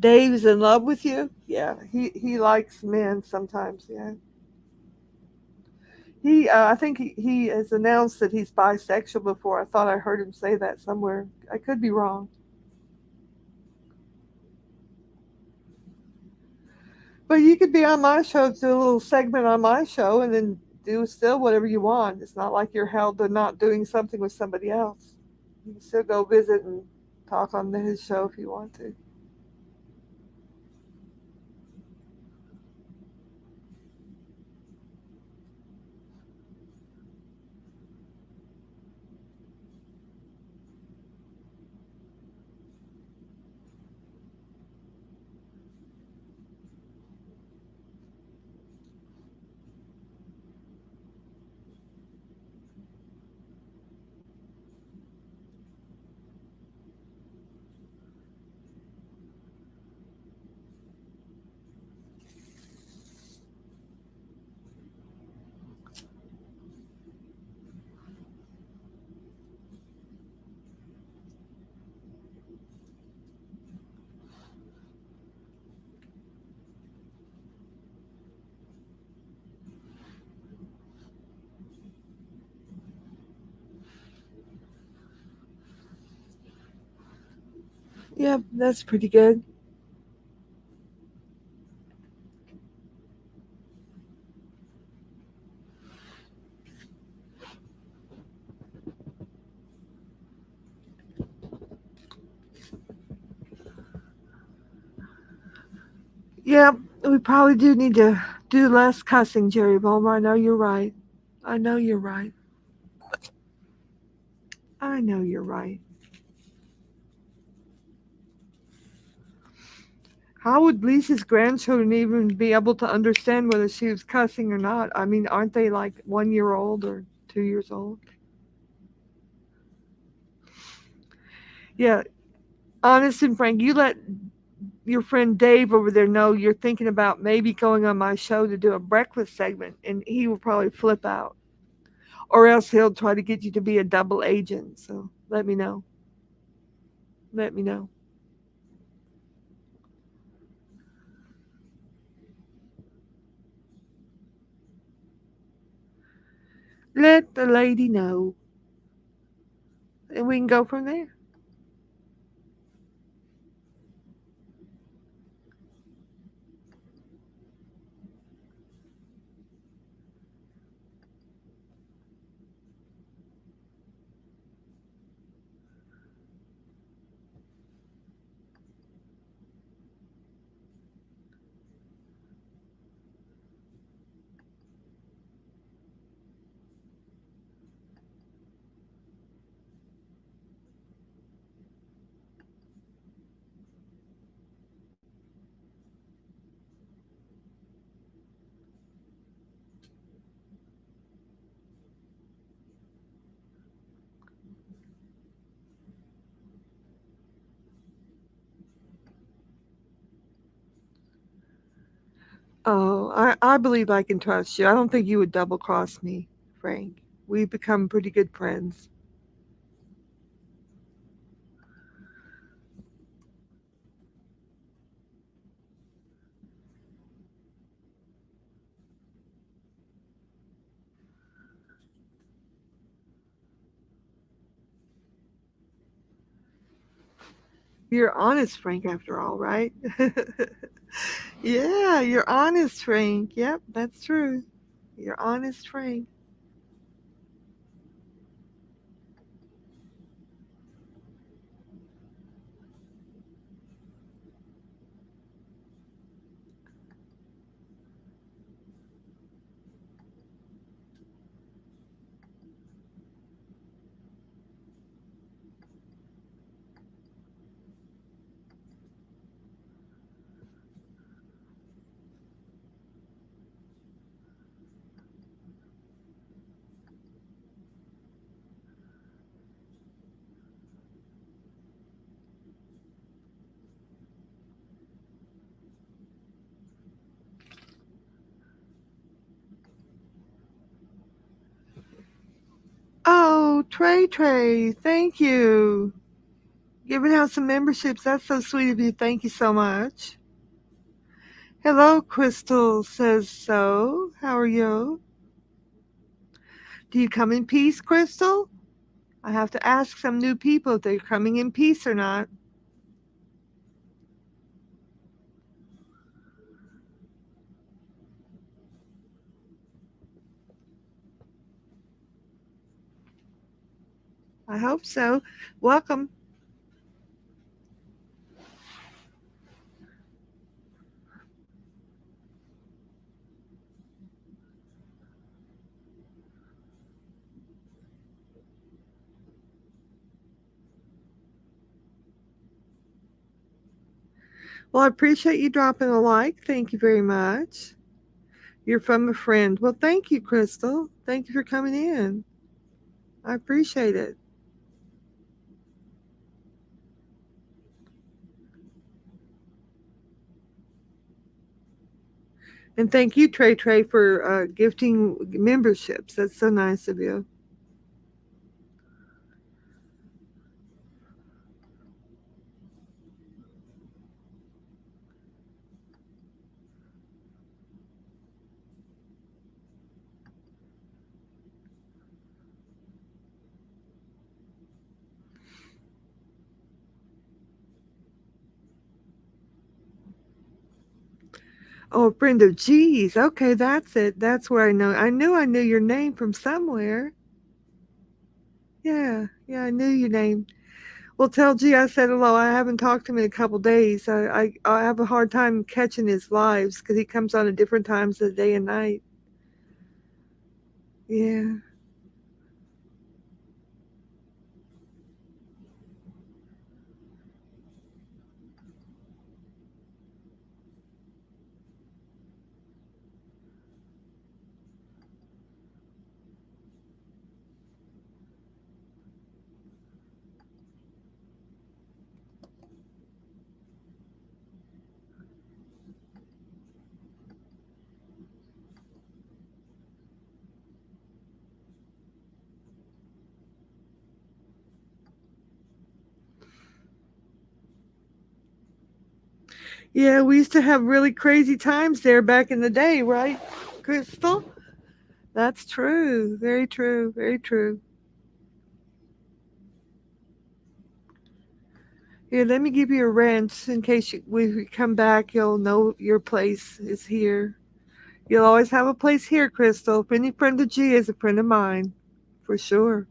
Dave's in love with you. Yeah, he likes men sometimes. Yeah, I think he has announced that he's bisexual before. I thought I heard him say that somewhere. I could be wrong. But you could be on my show, do a little segment on my show, and then do still whatever you want. It's not like you're held to not doing something with somebody else. You can still go visit and talk on his show if you want to. Yeah, that's pretty good. Yeah, we probably do need to do less cussing, Jerry Bulmer. I know you're right. I know you're right. I know you're right. How would Lisa's grandchildren even be able to understand whether she was cussing or not? I mean, aren't they like 1 year old or 2 years old? Yeah, honest and frank. You let your friend Dave over there know you're thinking about maybe going on my show to do a breakfast segment, and he will probably flip out. Or else he'll try to get you to be a double agent. So let me know. Let me know. Let the lady know. And we can go from there. Oh, I believe I can trust you. I don't think you would double cross me, Frank. We've become pretty good friends. You're honest, Frank, after all, right? Yeah, you're honest, Frank. Yep, that's true. You're honest, Frank. Oh, Trey, thank you. Giving out some memberships. That's so sweet of you. Thank you so much. Hello, Crystal says so. How are you? Do you come in peace, Crystal? I have to ask some new people if they're coming in peace or not. I hope so. Welcome. Well, I appreciate you dropping a like. Thank you very much. You're from a friend. Well, thank you, Crystal. Thank you for coming in. I appreciate it. And thank you, Trey, for gifting memberships. That's so nice of you. Oh, Brenda, geez. Okay, that's it. That's where I know. I knew I knew your name from somewhere. Yeah, I knew your name. Well, tell G I said hello. I haven't talked to him in a couple days. I have a hard time catching his lives because he comes on at different times of the day and night. Yeah. Yeah, we used to have really crazy times there back in the day, right, Crystal? That's true. Very true. Very true. Here, let me give you a wrench in case when we come back, you'll know your place is here. You'll always have a place here, Crystal. Any friend of G is a friend of mine, for sure.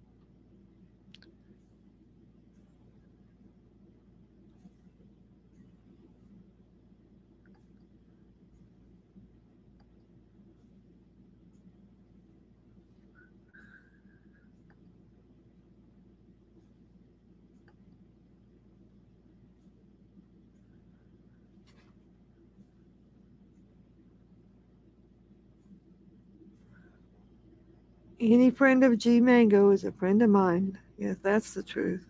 Any friend of G Mango is a friend of mine. Yes, that's the truth.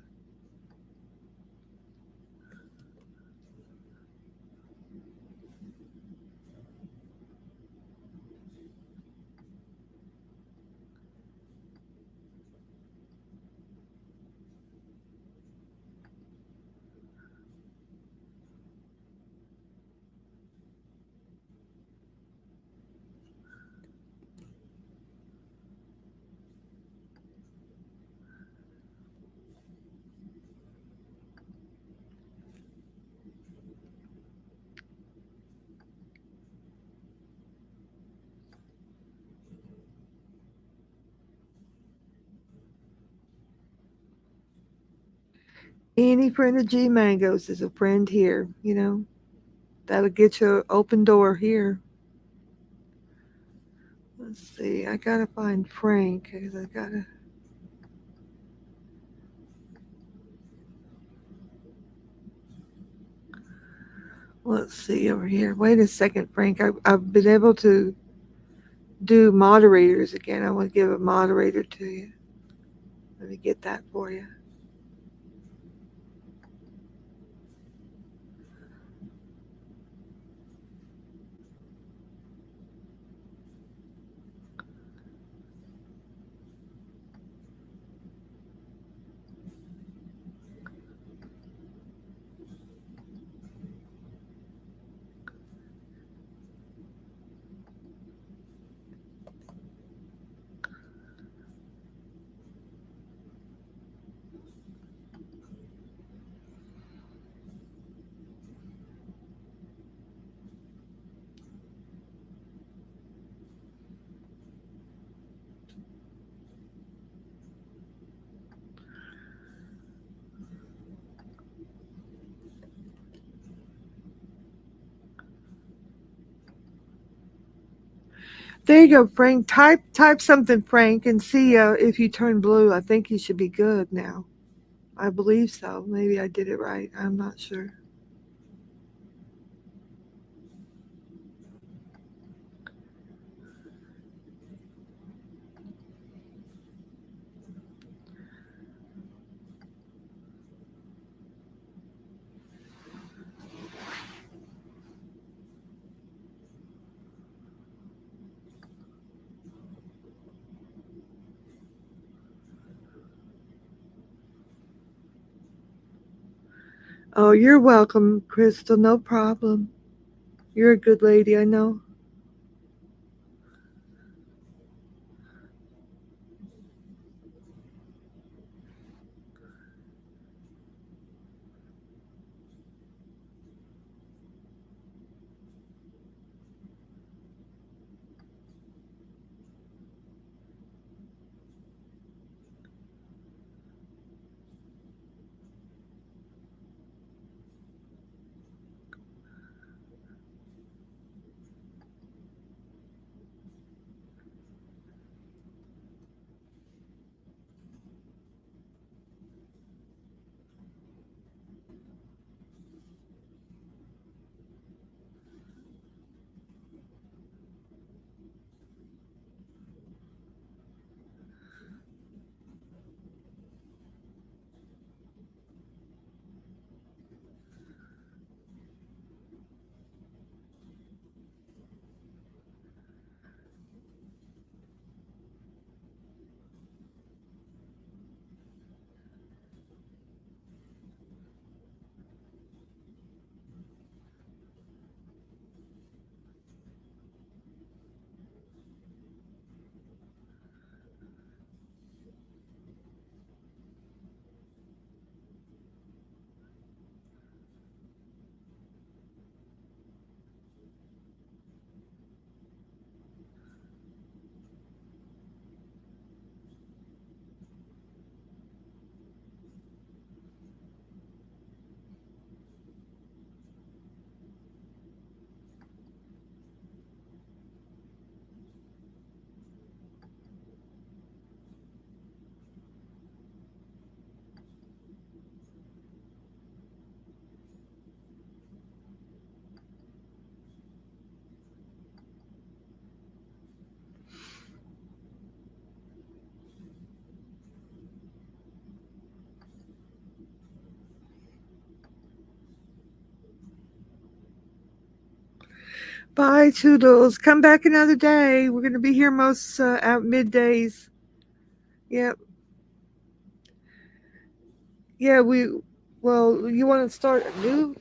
Any friend of G Mango's is a friend here, you know. That'll get you an open door here. Let's see. I gotta find Frank because I gotta. Let's see over here. Wait a second, Frank. I've been able to do moderators again. I want to give a moderator to you. Let me get that for you. There you go, Frank. Type something, Frank, and see if you turn blue. I think you should be good now. I believe so. Maybe I did it right. I'm not sure. Oh, you're welcome, Crystal. No problem. You're a good lady, I know. Bye, Toodles. Come back another day. We're going to be here most at middays. Yep. Yeah, well, you want to start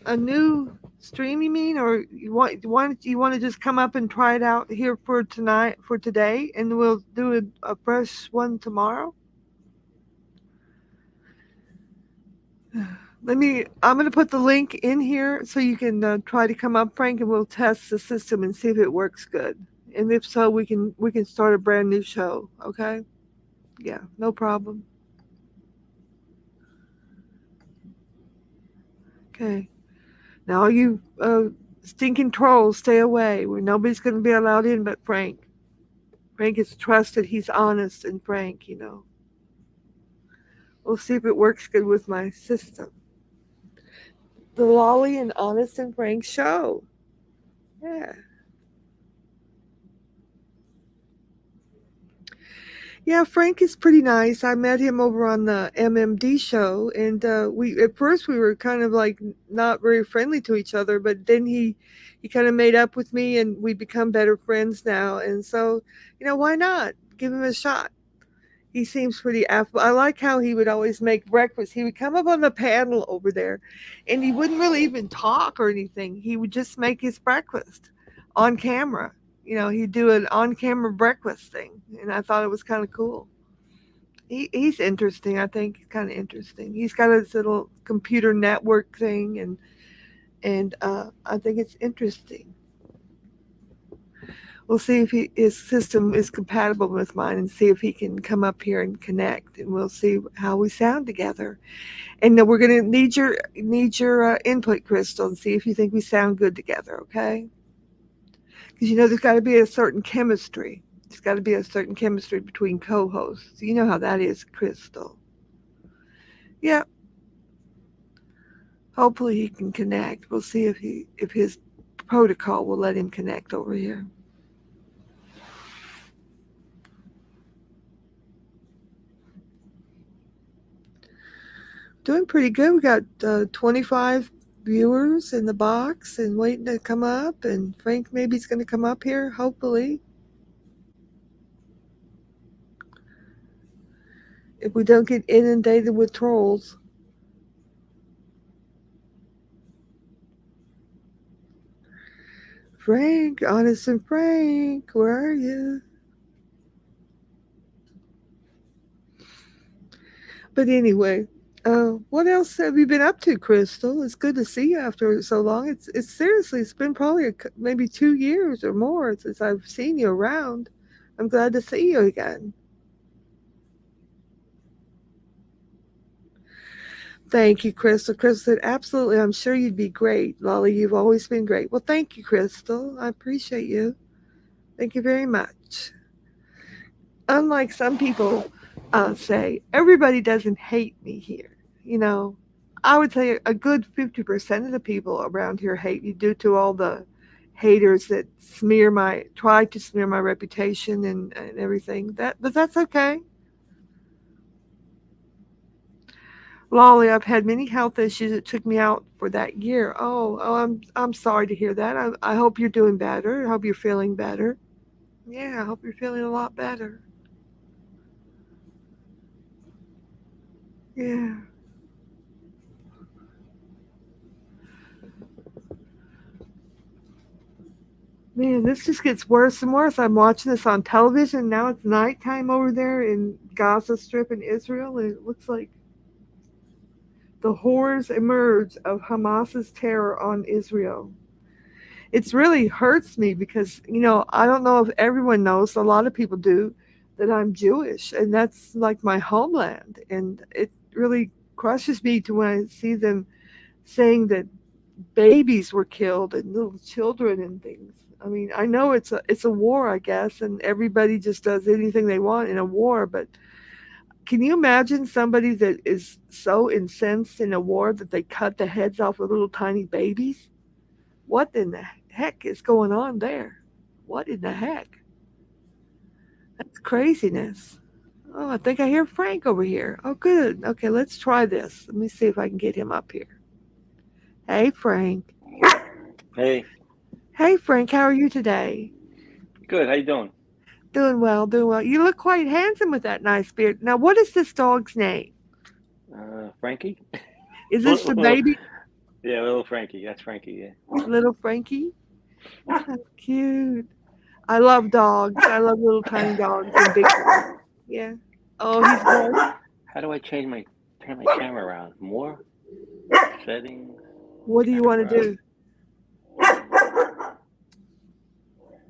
a new stream, you mean, or you want to just come up and try it out here for tonight, for today, and we'll do a fresh one tomorrow? I'm going to put the link in here so you can try to come up, Frank, and we'll test the system and see if it works good. And if so, we can start a brand new show. Okay? Yeah, no problem. Okay. Now you stinking trolls, stay away. Where nobody's going to be allowed in but Frank. Frank is trusted. He's honest and frank. We'll see if it works good with my system. The Lolly and Honest and Frank show. Yeah. Yeah, Frank is pretty nice. I met him over on the MMD show, and we at first we were kind of like not very friendly to each other, but then he kind of made up with me, and we become better friends now. And so, why not give him a shot? He seems pretty affable. I like how he would always make breakfast. He would come up on the panel over there, and he wouldn't really even talk or anything. He would just make his breakfast on camera. He'd do an on-camera breakfast thing, and I thought it was kind of cool. He's interesting. I think he's kind of interesting. He's got his little computer network thing, and I think it's interesting. We'll see if his system is compatible with mine, and see if he can come up here and connect, and we'll see how we sound together. And then we're gonna need your input, Crystal, and see if you think we sound good together. Okay? Because there's got to be a certain chemistry. There's got to be a certain chemistry between co-hosts. You know how that is, Crystal. Yeah. Hopefully he can connect. We'll see if his protocol will let him connect over here. Doing pretty good. We got 25 viewers in the box and waiting to come up. And Frank maybe is going to come up here, hopefully. If we don't get inundated with trolls. Frank, Honest and Frank, where are you? But anyway, what else have you been up to, Crystal? It's good to see you after so long. It's seriously, it's been probably maybe 2 years or more since I've seen you around. I'm glad to see you again. Thank you, Crystal. Crystal said, absolutely, I'm sure you'd be great. Lolly, you've always been great. Well, thank you, Crystal. I appreciate you. Thank you very much. Unlike some people say, everybody doesn't hate me here. You know, I would say a good 50% of the people around here hate me due to all the haters that try to smear my reputation and everything. But that's okay. Lolly, I've had many health issues. It took me out for that year. Oh, I'm sorry to hear that. I hope you're doing better. I hope you're feeling better. Yeah, I hope you're feeling a lot better. Yeah. Man, this just gets worse and worse. I'm watching this on television. Now it's nighttime over there in Gaza Strip in Israel, and it looks like the horrors emerge of Hamas's terror on Israel. It's really hurts me because, I don't know if everyone knows, a lot of people do, that I'm Jewish, and that's like my homeland. And it really crushes me to when I see them saying that babies were killed and little children and things. I mean, I know it's a war, I guess, and everybody just does anything they want in a war, but can you imagine somebody that is so incensed in a war that they cut the heads off of little tiny babies? What in the heck is going on there? What in the heck? That's craziness. Oh, I think I hear Frank over here. Oh, good. Okay, let's try this. Let me see if I can get him up here. Hey, Frank. Hey, Hey, Frank, how are you today? Good. How you doing? Doing well, doing well. You look quite handsome with that nice beard. Now, what is this dog's name? Frankie? Is this the Little, baby, yeah, little Frankie. That's Frankie. Yeah. little Frankie? That's cute. I love dogs. I love little tiny dogs and big dogs. Yeah. Oh, he's good. How do I turn my camera around? More settings, What do you want to camera, do?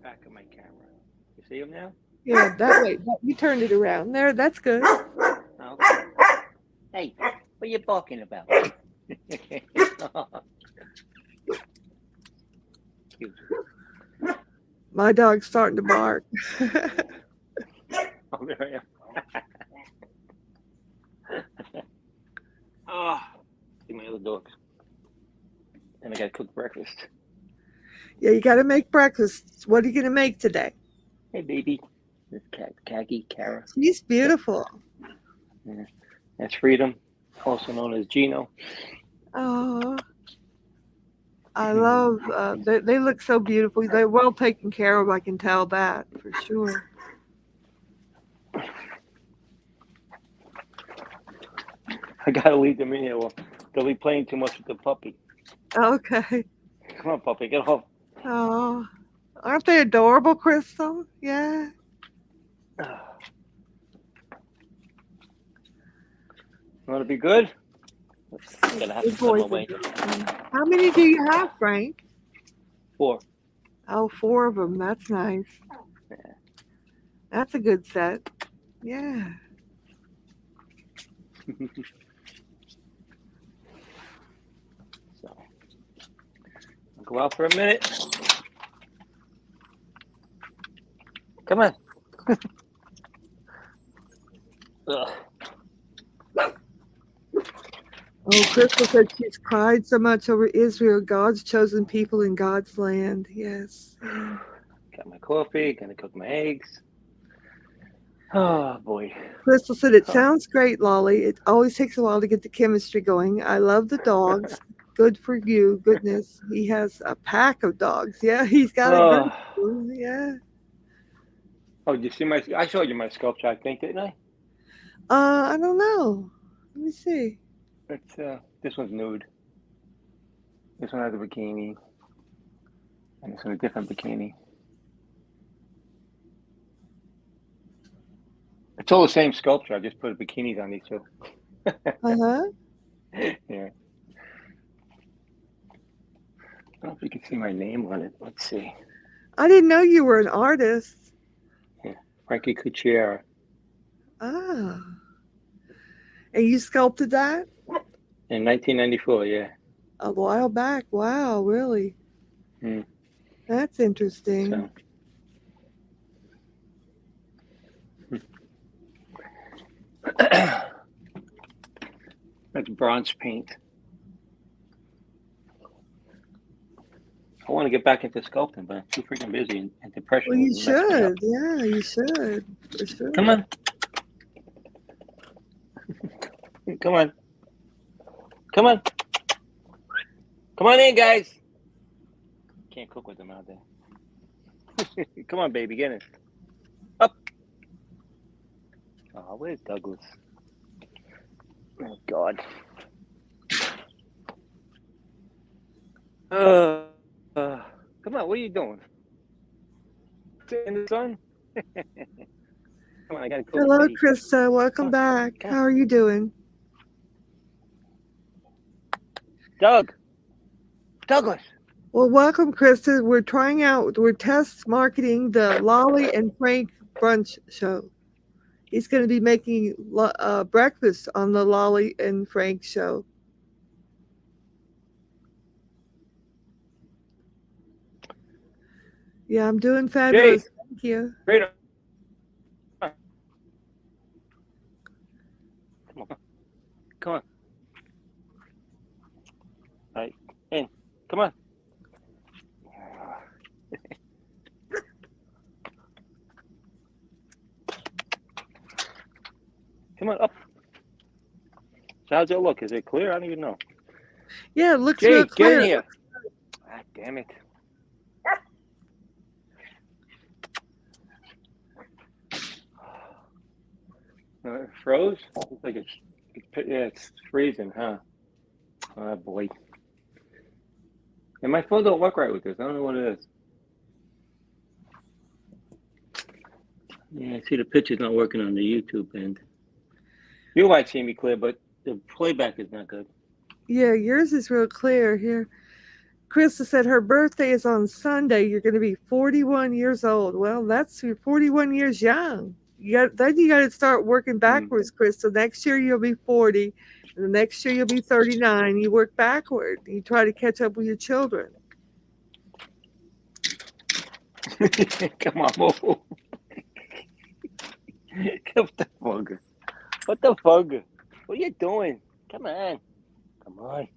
back of my camera. You see him now? Yeah, that way. You turned it around. There, that's good. Oh, okay. Hey, what are you barking about? Cute. My dog's starting to bark. Oh, there I am. Oh, see my other dogs. And I gotta cook breakfast. Yeah, you got to make breakfast. What are you going to make today? Hey, baby. This cat, Kagi, Kara. She's beautiful. Yeah. That's Freedom, also known as Gino. Oh, I love. They look so beautiful. They're well taken care of. I can tell that for sure. I gotta leave them in here. Well, they'll be playing too much with the puppy. Okay. Come on, puppy, get off. Oh, aren't they adorable, Crystal? Yeah. Want to be good? I'm gonna have Good to cut boys. my way. How many do you have, Frank? 4. Oh, 4 of them. That's nice. Yeah. That's a good set. Yeah. So I'll go out for a minute. Come on. Ugh. Oh, Crystal said she's cried so much over Israel, God's chosen people in God's land. Yes. Yeah. Got my coffee. Gonna cook my eggs. Oh boy. Crystal said, it Oh. sounds great, Lolly. It always takes a while to get the chemistry going. I love the dogs. Good for you. Goodness. He has a pack of dogs. Yeah, he's got a group. Yeah. Oh, did you see my? I showed you my sculpture, I think, didn't I? I don't know. Let me see. It's this one's nude. This one has a bikini, and this one a different bikini. It's all the same sculpture. I just put bikinis on these two. Uh-huh. Yeah. I don't know if you can see my name on it. Let's see. I didn't know you were an artist. Yeah. Frankie Cucchiera. Ah. And you sculpted that? In 1994, yeah. A while back. Wow, really? Mm. That's interesting. So. That's bronze paint. I want to get back into sculpting, but I'm too freaking busy and depression. Well, you messed me up. should. Yeah, you should. For sure. Come on. Come on. Come on. Come on in, guys. Can't cook with them out there. Come on, baby, get in. Up. Oh, where's Douglas? Oh, God. Come on, what are you doing? In the sun? Come on, I gotta cook. Hello, buddy. Krista. Welcome Come on, back. come on. How are you doing? Douglas. Well, welcome, Krista. We're test marketing the Lolly and Frank brunch show. He's going to be making breakfast on the Lolly and Frank show. Yeah, I'm doing fabulous. Thank you. Freedom. Come on. Come on. All right, in. Come on. Come on, up. So how's it look? Is it clear? I don't even know. Yeah, it looks Jay, real clear. get in here. Ah, damn it. froze? Looks like it's freezing, huh? Oh boy. And my phone don't work right with this. I don't know what it is. Yeah, I see the picture's not working on the YouTube end. You might see me clear, but the playback is not good. Yeah, yours is real clear here. Krista said her birthday is on Sunday. You're going to be 41 years old. Well, you're 41 years young. You got to start working backwards, Krista. Next year you'll be 40, and the next year you'll be 39. You work backward. You try to catch up with your children. Come on, move. What the fuck? What the fuck? What are you doing? Come on. Come on.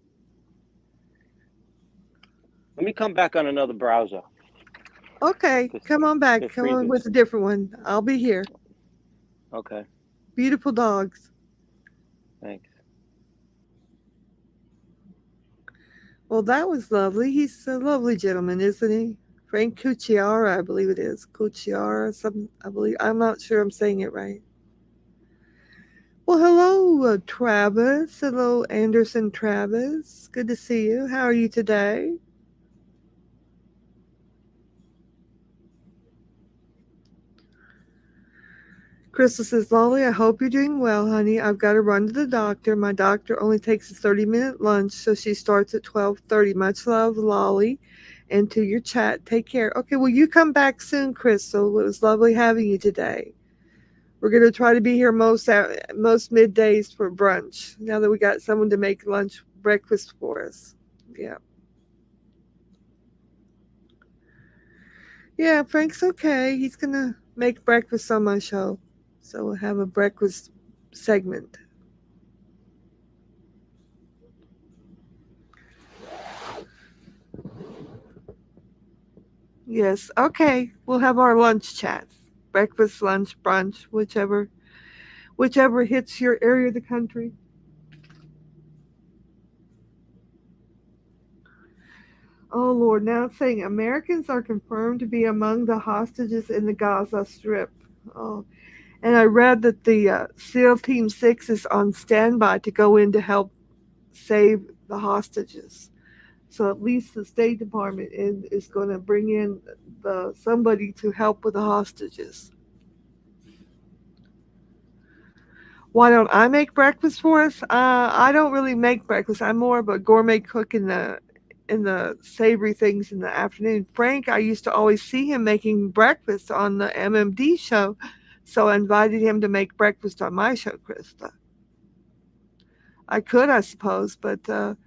Let me come back on another browser. Okay, come on back. It Come on freezes. with a different one. I'll be here. Okay, Beautiful dogs. thanks. Well, that was lovely. He's a lovely gentleman, isn't he? Frank Cucciara, I believe it is. Cucciara, I believe. I'm not sure I'm saying it right. Well, hello, Travis. Hello, Anderson Travis. Good to see you. How are you today? Crystal says, Lolly, I hope you're doing well, honey. I've got to run to the doctor. My doctor only takes a 30-minute lunch, so she starts at 12:30. Much love, Lolly. And to your chat, take care. Okay, well, you come back soon, Crystal. It was lovely having you today. We're going to try to be here most middays for brunch, now that we got someone to make breakfast for us. Yeah. Yeah, Frank's okay. He's going to make breakfast on my show. So we'll have a breakfast segment. Yes, okay. We'll have our lunch chats. Breakfast, lunch, brunch, whichever hits your area of the country. Oh Lord, now it's saying Americans are confirmed to be among the hostages in the Gaza Strip. Oh, and I read that the SEAL Team 6 is on standby to go in to help save the hostages. So at least the State Department is going to bring in somebody to help with the hostages. Why don't I make breakfast for us? I don't really make breakfast. I'm more of a gourmet cook in the savory things in the afternoon. Frank, I used to always see him making breakfast on the MMD show, so I invited him to make breakfast on my show, Krista. I could, I suppose, but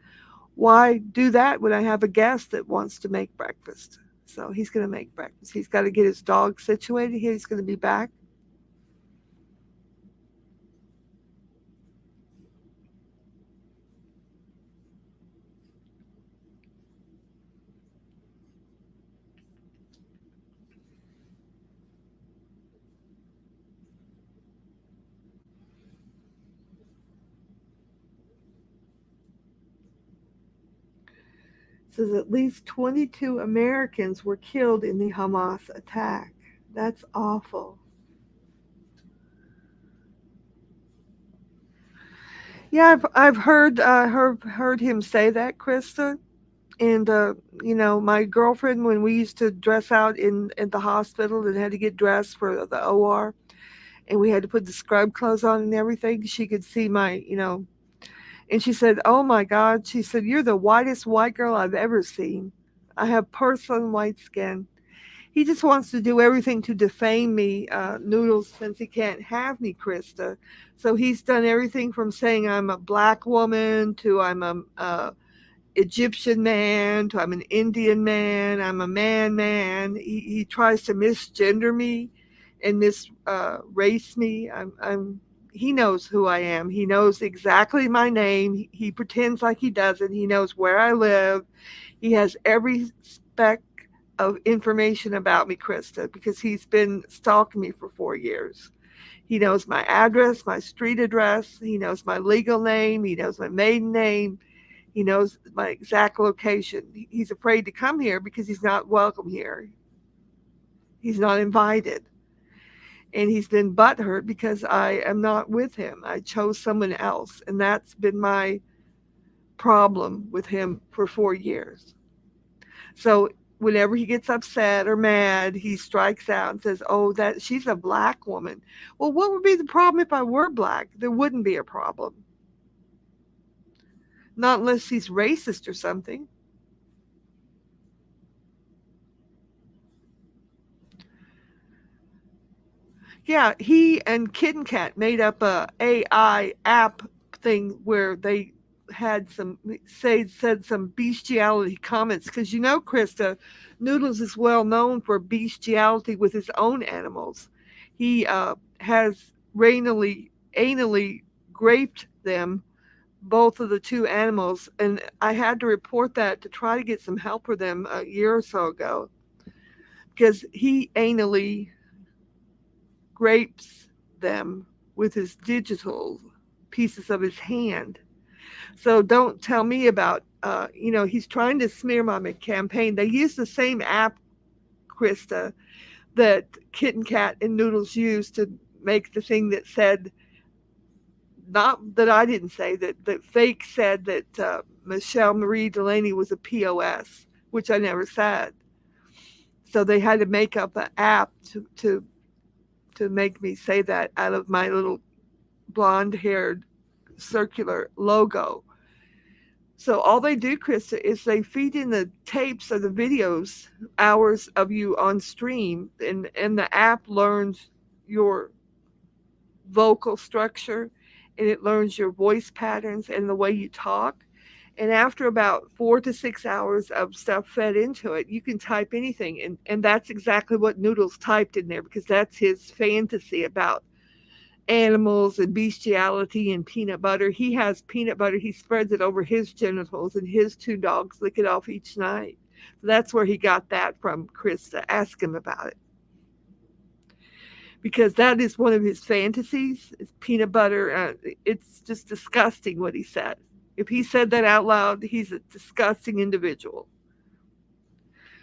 why do that when I have a guest that wants to make breakfast? So he's going to make breakfast. He's got to get his dog situated here. He's going to be back. Says at least 22 Americans were killed in the Hamas attack. That's awful. Yeah, I've heard him say that, Krista. And my girlfriend, when we used to dress out in at the hospital and had to get dressed for the OR, and we had to put the scrub clothes on and everything, she could see and she said, "Oh my God," she said, "you're the whitest white girl I've ever seen. I have porcelain white skin." He just wants to do everything to defame me, Noodles, since he can't have me, Krista. So he's done everything from saying I'm a black woman to I'm a Egyptian man to I'm an Indian man. I'm a man. He tries to misgender me and race me. He knows who I am. He knows exactly my name. He pretends like he doesn't. He knows where I live. He has every speck of information about me, Krista, because he's been stalking me for 4 years. He knows my address, my street address. He knows my legal name. He knows my maiden name. He knows my exact location. He's afraid to come here because he's not welcome here. He's not invited. And he's been butthurt because I am not with him. I chose someone else. And that's been my problem with him for 4 years. So whenever he gets upset or mad, he strikes out and says, "Oh, that she's a black woman." Well, what would be the problem if I were black? There wouldn't be a problem. Not unless he's racist or something. Yeah, he and Kitten Kat made up a AI app thing where they had some said some bestiality comments because Krista, Noodles is well known for bestiality with his own animals. He has anally raped them, both of the two animals, and I had to report that to try to get some help for them a year or so ago because he anally grapes them with his digital pieces of his hand. So don't tell me about, he's trying to smear my campaign. They use the same app, Krista, that Kitten Kat and Noodles used to make the thing that said, not that I didn't say, that fake said that Michelle Marie Delaney was a POS, which I never said. So they had to make up an app to make me say that out of my little blonde-haired circular logo. So all they do, Krista, is they feed in the tapes of the videos, hours of you on stream, and the app learns your vocal structure, and it learns your voice patterns and the way you talk. And after about 4 to 6 hours of stuff fed into it, you can type anything. And that's exactly what Noodles typed in there because that's his fantasy about animals and bestiality and peanut butter. He has peanut butter. He spreads it over his genitals, and his two dogs lick it off each night. So that's where he got that from, Krista. Ask him about it. Because that is one of his fantasies, is peanut butter. It's just disgusting what he said. If he said that out loud, he's a disgusting individual.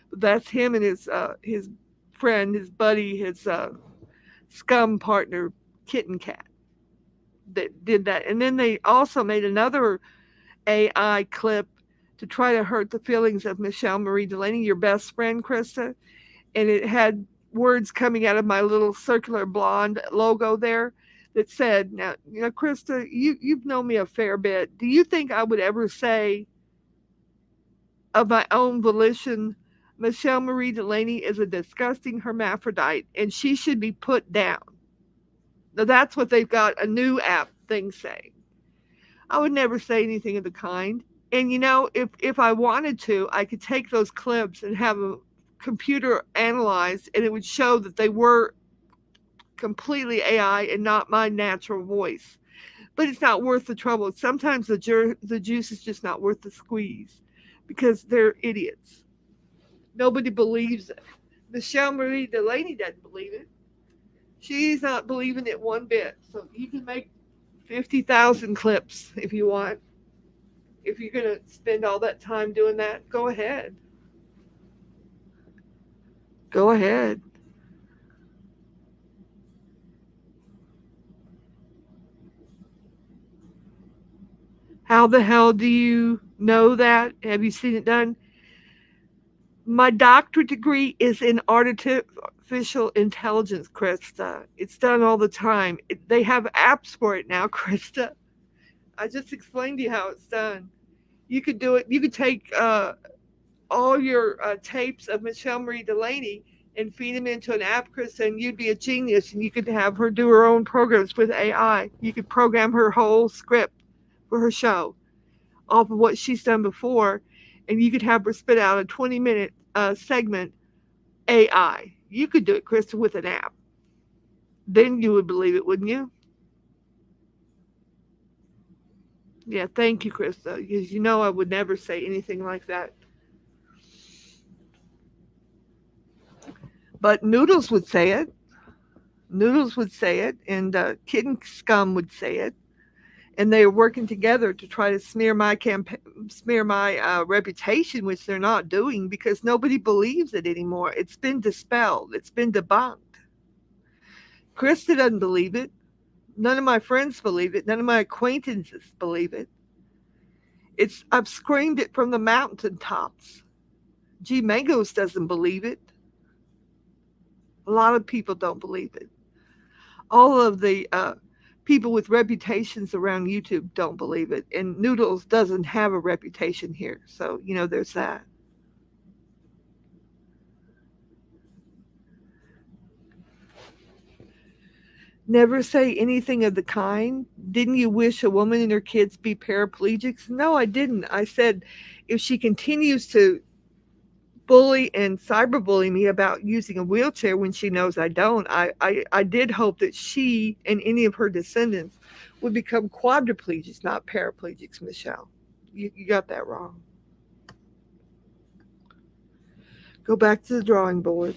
But that's him and his friend, his buddy, his scum partner, Kitten Kat, that did that. And then they also made another AI clip to try to hurt the feelings of Michelle Marie Delaney, your best friend, Krista. And it had words coming out of my little circular blonde logo there that said, now, Krista, you've known me a fair bit. Do you think I would ever say of my own volition, Michelle Marie Delaney is a disgusting hermaphrodite and she should be put down? Now that's what they've got a new app thing saying. I would never say anything of the kind. And if I wanted to, I could take those clips and have a computer analyzed, and it would show that they were completely AI and not my natural voice. But it's not worth the trouble. Sometimes the juice is just not worth the squeeze because they're idiots. Nobody believes it. Michelle Marie Delaney doesn't believe it. She's not believing it one bit. So you can make 50,000 clips if you want. If you're going to spend all that time doing that, go ahead. Go ahead. How the hell do you know that? Have you seen it done? My doctorate degree is in artificial intelligence, Krista. It's done all the time. They have apps for it now, Krista. I just explained to you how it's done. You could do it. You could take all your tapes of Michelle Marie Delaney and feed them into an app, Krista, and you'd be a genius, and you could have her do her own programs with AI. You could program her whole script for her show off of what she's done before, and you could have her spit out a 20-minute segment AI. You could do it, Krista, with an app. Then you would believe it, wouldn't you? Yeah, thank you, Krista, because I would never say anything like that. But Noodles would say it. Noodles would say it, and Kitten Scum would say it. And they are working together to try to smear my reputation, which they're not doing because nobody believes it anymore. It's been dispelled. It's been debunked. Krista doesn't believe it. None of my friends believe it. None of my acquaintances believe it. I've screamed it from the mountaintops. G Mangos doesn't believe it. A lot of people don't believe it. All of the people with reputations around YouTube don't believe it. And Noodles doesn't have a reputation here. So, there's that. Never say anything of the kind. Didn't you wish a woman and her kids be paraplegics? No, I didn't. I said if she continues to bully and cyberbully me about using a wheelchair when she knows I don't, I did hope that she and any of her descendants would become quadriplegics, not paraplegics, Michelle. You got that wrong. Go back to the drawing board.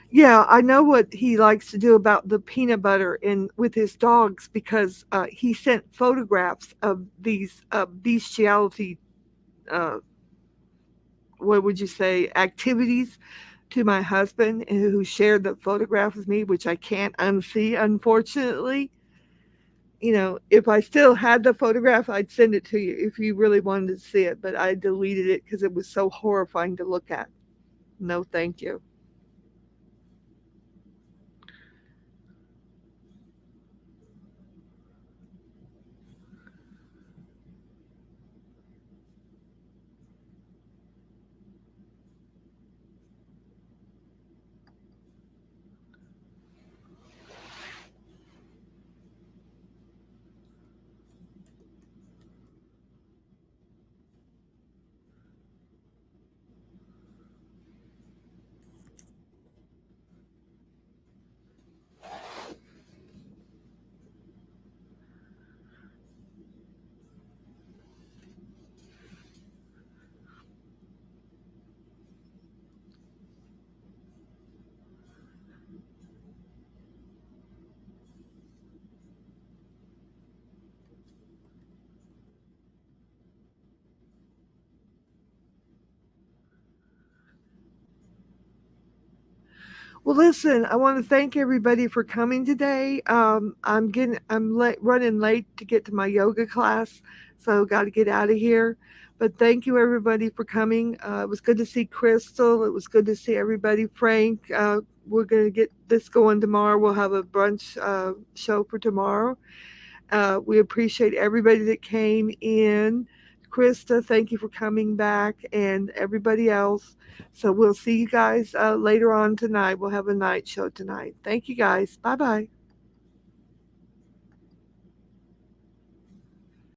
Yeah, I know what he likes to do about the peanut butter and with his dogs because he sent photographs of these bestiality, uh, what would you say, activities to my husband who shared the photograph with me, which I can't unsee, unfortunately. If I still had the photograph, I'd send it to you if you really wanted to see it, but I deleted it because it was so horrifying to look at. No, thank you. Well, listen, I want to thank everybody for coming today. Running late to get to my yoga class, so got to get out of here. But thank you everybody for coming. It was good to see Crystal. It was good to see everybody. Frank, we're gonna get this going tomorrow. We'll have a brunch show for tomorrow. We appreciate everybody that came in. Krista, thank you for coming back, and everybody else. So we'll see you guys later on tonight. We'll have a night show tonight. Thank you guys. Bye bye.